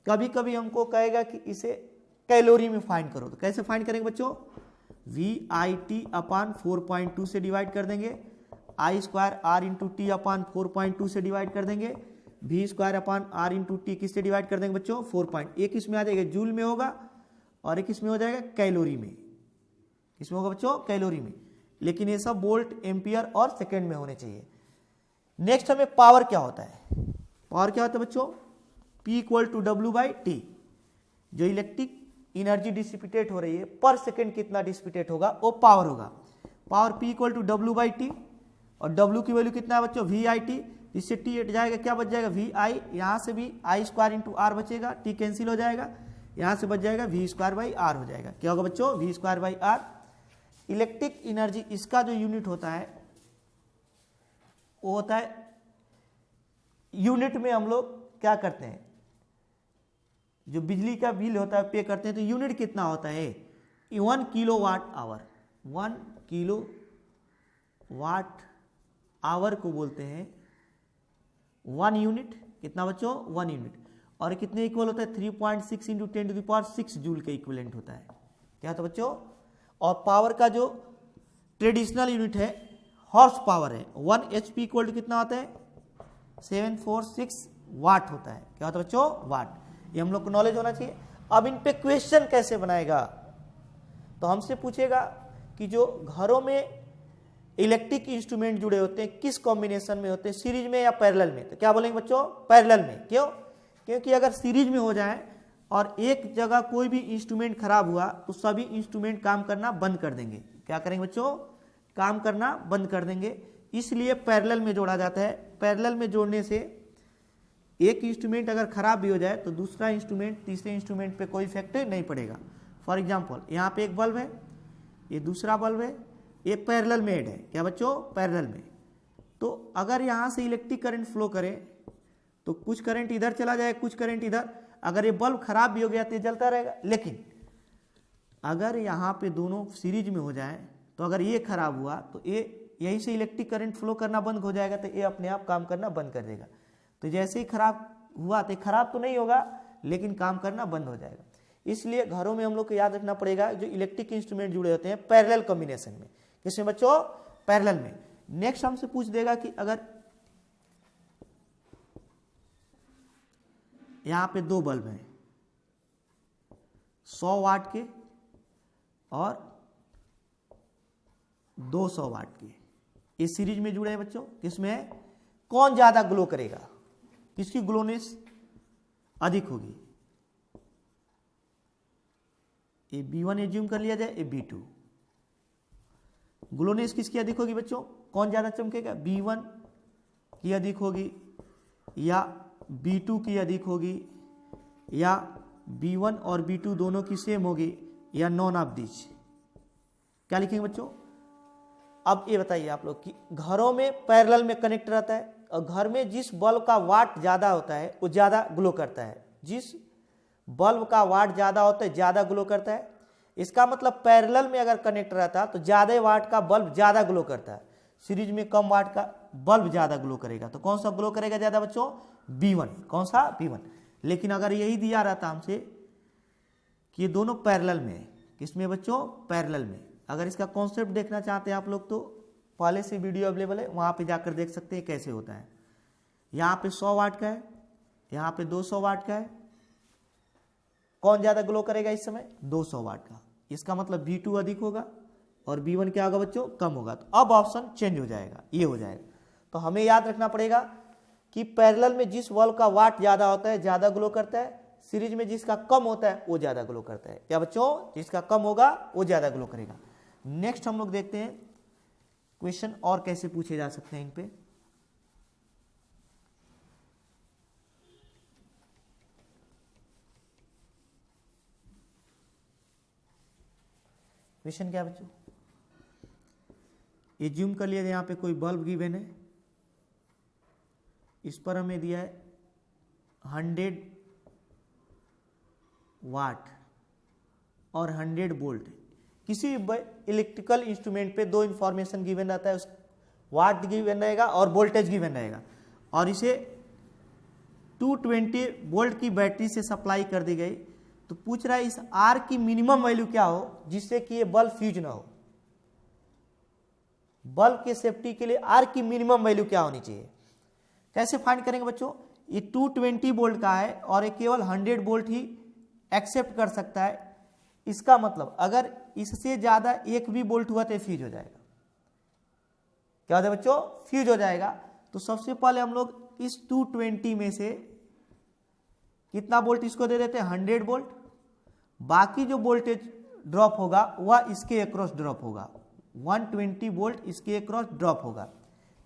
[SPEAKER 1] कभी कभी हमको कहेगा कि इसे कैलोरी में फाइंड करो, तो कैसे फाइंड करेंगे बच्चों, VIT अपान 4.2 से डिवाइड कर देंगे, I square R into T upon 4.2 से डिवाइड कर देंगे, V square upon R into T किससे डिवाइड कर देंगे बच्चों, 4. एक इसमें आ जाएगा जूल में होगा और एक इसमें हो जाएगा कैलोरी में। किसमें होगा बच्चों, कैलोरी में। लेकिन ये सब वोल्ट, एम्पियर और सेकेंड में होने चाहिए। नेक्स्ट हमें पावर क्या होता है, पावर क्या होता है बच्चों, P equal to W by T. जो इलेक्ट्रिक एनर्जी डिसिपिटेट हो रही है पर सेकेंड कितना डिसिपिटेट होगा, वो पावर होगा। Power P equal to W by T, और W की वैल्यू कितना है बच्चों, VIT। इससे T हट जाएगा, क्या बच जाएगा, VI। यहाँ से भी I स्क्वायर इंटू R बचेगा, T कैंसिल हो जाएगा, यहाँ से बच जाएगा V स्क्वायर बाई R हो जाएगा। क्या होगा बच्चों, V square by R। Electric energy, इसका जो यूनिट होता है वो होता है, यूनिट में हम लोग क्या करते हैं, जो बिजली का बिल होता है पे करते हैं, तो यूनिट कितना होता है, 1 kilowatt hour. 1 kilowatt hour को बोलते हैं 1 यूनिट। कितना बच्चों, 1 यूनिट। और कितने इक्वल होता है, 3.6 इंटू 10⁻6 जूल के इक्विवेलेंट होता है। क्या होता है बच्चों। और पावर का जो ट्रेडिशनल यूनिट है हॉर्स पावर है। 1 HP इक्वल टू कितना होता है, 746 वाट होता है। क्या होता है बच्चों? वाट। ये हम लोग को नॉलेज होना चाहिए। अब इन पे क्वेश्चन कैसे बनाएगा, तो हमसे पूछेगा कि जो घरों में इलेक्ट्रिक इंस्ट्रूमेंट जुड़े होते हैं किस कॉम्बिनेशन में होते हैं, सीरीज में या पैरेलल में। तो क्या बोलेंगे बच्चों? पैरेलल में। क्यों? क्योंकि अगर सीरीज में हो जाए और एक जगह कोई भी इंस्ट्रूमेंट खराब हुआ तो सभी इंस्ट्रूमेंट काम करना बंद कर देंगे। क्या करेंगे बच्चों? काम करना बंद कर देंगे। इसलिए पैरेलल में जोड़ा जाता है। पैरेलल में जोड़ने से एक इंस्ट्रूमेंट अगर खराब भी हो जाए तो दूसरा इंस्ट्रूमेंट तीसरे इंस्ट्रूमेंट पे कोई इफेक्ट नहीं पड़ेगा। फॉर एग्जांपल यहाँ पे एक बल्ब है, ये दूसरा बल्ब है, ये पैरेलल में ऐड है। क्या बच्चों? पैरेलल में। तो अगर यहाँ से इलेक्ट्रिक करंट फ्लो करे तो कुछ करंट इधर चला जाए, कुछ करंट इधर। अगर ये बल्ब खराब भी हो गया तो ये जलता रहेगा। लेकिन अगर यहाँ पे दोनों सीरीज में हो जाए तो अगर ये खराब हुआ तो ये यहीं से इलेक्ट्रिक करंट फ्लो करना बंद हो जाएगा, तो ये अपने आप काम करना बंद कर देगा। तो जैसे ही खराब हुआ तो खराब तो नहीं होगा लेकिन काम करना बंद हो जाएगा। इसलिए घरों में हम लोग को याद रखना पड़ेगा जो इलेक्ट्रिक इंस्ट्रूमेंट जुड़े होते हैं पैरेलल कॉम्बिनेशन में। किसमें बच्चों? पैरेलल में। नेक्स्ट हमसे पूछ देगा कि अगर यहां पे दो बल्ब हैं 100 वाट के और 200 वाट के, ये सीरीज में जुड़े हैं बच्चों। किसमें? कौन ज्यादा ग्लो करेगा, किसकी ग्लोनेस अधिक होगी। ये B1 एज्यूम कर लिया जाए, ये B2। ग्लोनेस किसकी अधिक होगी बच्चों? कौन ज्यादा चमकेगा? B1 की अधिक होगी या B2 की अधिक होगी या B1 और B2 दोनों की सेम होगी या नॉन ऑफ दिस। क्या लिखेंगे बच्चों? अब ये बताइए आप लोग कि घरों में पैरेलल में कनेक्ट रहता है और घर में जिस बल्ब का वाट ज्यादा होता है वो ज्यादा ग्लो करता है। जिस बल्ब का वाट ज्यादा होता है ज्यादा ग्लो करता है। इसका मतलब पैरेलल में अगर कनेक्ट रहता तो ज्यादा वाट का बल्ब ज्यादा ग्लो करता है, सीरीज में कम वाट का बल्ब ज्यादा ग्लो करेगा। तो कौन सा ग्लो करेगा ज्यादा बच्चों? B1। कौन सा? B1। लेकिन अगर यही दिया रहता हमसे कि ये दोनों पैरेलल में है, किसमें बच्चों? पैरेलल में। अगर इसका कॉन्सेप्ट देखना चाहते हैं आप लोग तो पहले से वीडियो अवेलेबल है, वहां पे जाकर देख सकते हैं कैसे होता है। यहाँ पे 100 वाट का है, यहाँ पे 200 वाट का है। कौन ज्यादा ग्लो करेगा इस समय? 200 वाट का। इसका मतलब B2 अधिक होगा और B1 क्या होगा बच्चों? कम होगा। तो अब ऑप्शन चेंज हो जाएगा, ये हो जाएगा। तो हमें याद रखना पड़ेगा कि पैरेलल में जिस बल्ब का वाट ज्यादा होता है ज्यादा ग्लो करता है, सीरीज में जिसका कम होता है वो ज्यादा ग्लो करता है। क्या बच्चों? जिसका कम होगा वो ज्यादा ग्लो करेगा। नेक्स्ट हम लोग देखते हैं क्वेश्चन और कैसे पूछे जा सकते हैं इन पे। क्वेश्चन क्या बच्चों? एज्यूम कर लिया यहां पे कोई बल्ब गिवन है, इस पर हमें दिया है 100 वाट और 100 वोल्ट। किसी इलेक्ट्रिकल इंस्ट्रूमेंट पे दो इंफॉर्मेशन गिवन रहता है, उस वाट गिवन रहेगा और वोल्टेज गिवन रहेगा, और इसे 220 वोल्ट की बैटरी से सप्लाई कर दी गई। तो पूछ रहा है इस आर की मिनिमम वैल्यू क्या हो जिससे कि ये बल्ब फ्यूज ना हो। बल्ब के सेफ्टी के लिए आर की मिनिमम वैल्यू क्या होनी चाहिए? कैसे फाइंड करेंगे बच्चों? ये 220 वोल्ट का है और ये केवल 100 वोल्ट ही एक्सेप्ट कर सकता है। इसका मतलब अगर इससे ज्यादा एक भी वोल्ट हुआ तो फ्यूज हो जाएगा। क्या होता है बच्चों? फ्यूज हो जाएगा। तो सबसे पहले हम लोग इस 220 में से कितना वोल्ट इसको दे देते हैं? 100 वोल्ट। बाकी जो वोल्टेज ड्रॉप होगा वह इसके अक्रॉस ड्रॉप होगा, 120 वोल्ट इसके अक्रॉस ड्रॉप होगा।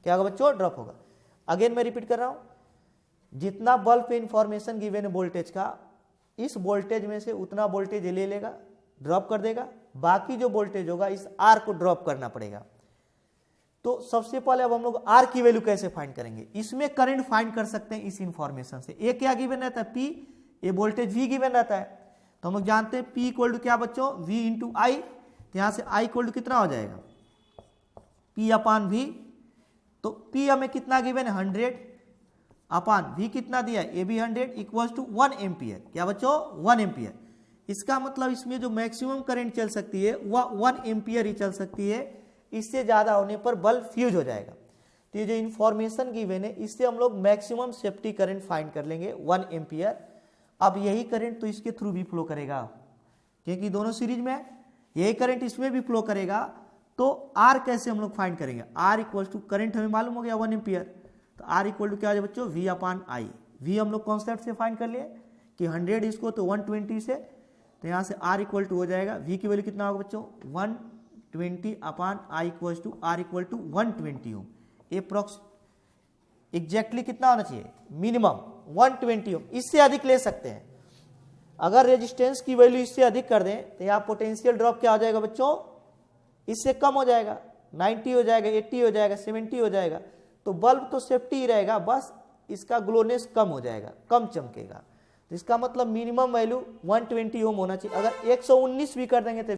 [SPEAKER 1] क्या होगा बच्चों? ड्रॉप होगा। अगेन मैं रिपीट कर रहा हूं, जितना बल्ब पे इंफॉर्मेशन गिवन है वोल्टेज का, इस वोल्टेज में से उतना वोल्टेज ले लेगा, ड्रॉप कर देगा। बाकी जो वोल्टेज होगा इस आर को ड्रॉप करना पड़ेगा। तो सबसे पहले अब हम लोग आर की वैल्यू कैसे फाइंड करेंगे? इसमें करंट फाइंड कर सकते हैं इस इंफॉर्मेशन से। ए क्या गिवन रहता है? पी। ये वोल्टेज वी गिवन रहता है। तो हम लोग जानते हैं पी इक्वल टू क्या बच्चों? V into I. तो यहां से आई इक्वल टू कितना हो जाएगा? P upon V. तो पी हमें कितना गिवन है? 100 अपान वी कितना दिया है? A B 100 equal to 1 ampere. क्या बच्चों? 1 एम्पियर। इसका मतलब इसमें जो मैक्सिमम करंट चल सकती है वह 1 एम्पियर ही चल सकती है। इससे ज्यादा होने पर बल्ब फ्यूज हो जाएगा। तो ये जो इंफॉर्मेशन गिवन है इससे हम लोग मैक्सिमम सेफ्टी करंट फाइंड कर लेंगे 1 एम्पियर। अब यही करंट तो इसके थ्रू भी फ्लो करेगा क्योंकि दोनों सीरीज में है, यही करंट इसमें भी फ्लो करेगा। तो आर कैसे हम लोग फाइंड करेंगे, आर इक्वल टू करंट हमें मालूम हो गया 1 एम्पियर, तो आर इक्वल टू क्या हो जाए बच्चों, वी अपॉन आई। वी हम लोग कॉन्सेप्ट से फाइंड कर लिए कि 100 इसको तो 120 से, तो यहाँ से आर इक्वल टू हो जाएगा, वी की वैल्यू कितना होगा बच्चों 120 upon I equal to R equal to 120 ohm. Approx exactly कितना होना चाहिए, मिनिमम 120 ओम, इससे अधिक ले सकते हैं। अगर रेजिस्टेंस की वैल्यू इससे अधिक कर दें तो यहाँ पोटेंशियल ड्रॉप क्या हो जाएगा बच्चों, इससे कम हो जाएगा, 90 हो जाएगा, 80 हो जाएगा, 70 हो जाएगा। तो बल्ब तो सेफ्टी ही रहेगा, बस इसका ग्लोनेस कम हो जाएगा, कम चमकेगा। तो इसका मतलब मिनिमम वैल्यू 120 ओम होना चाहिए। अगर 119 भी कर देंगे तो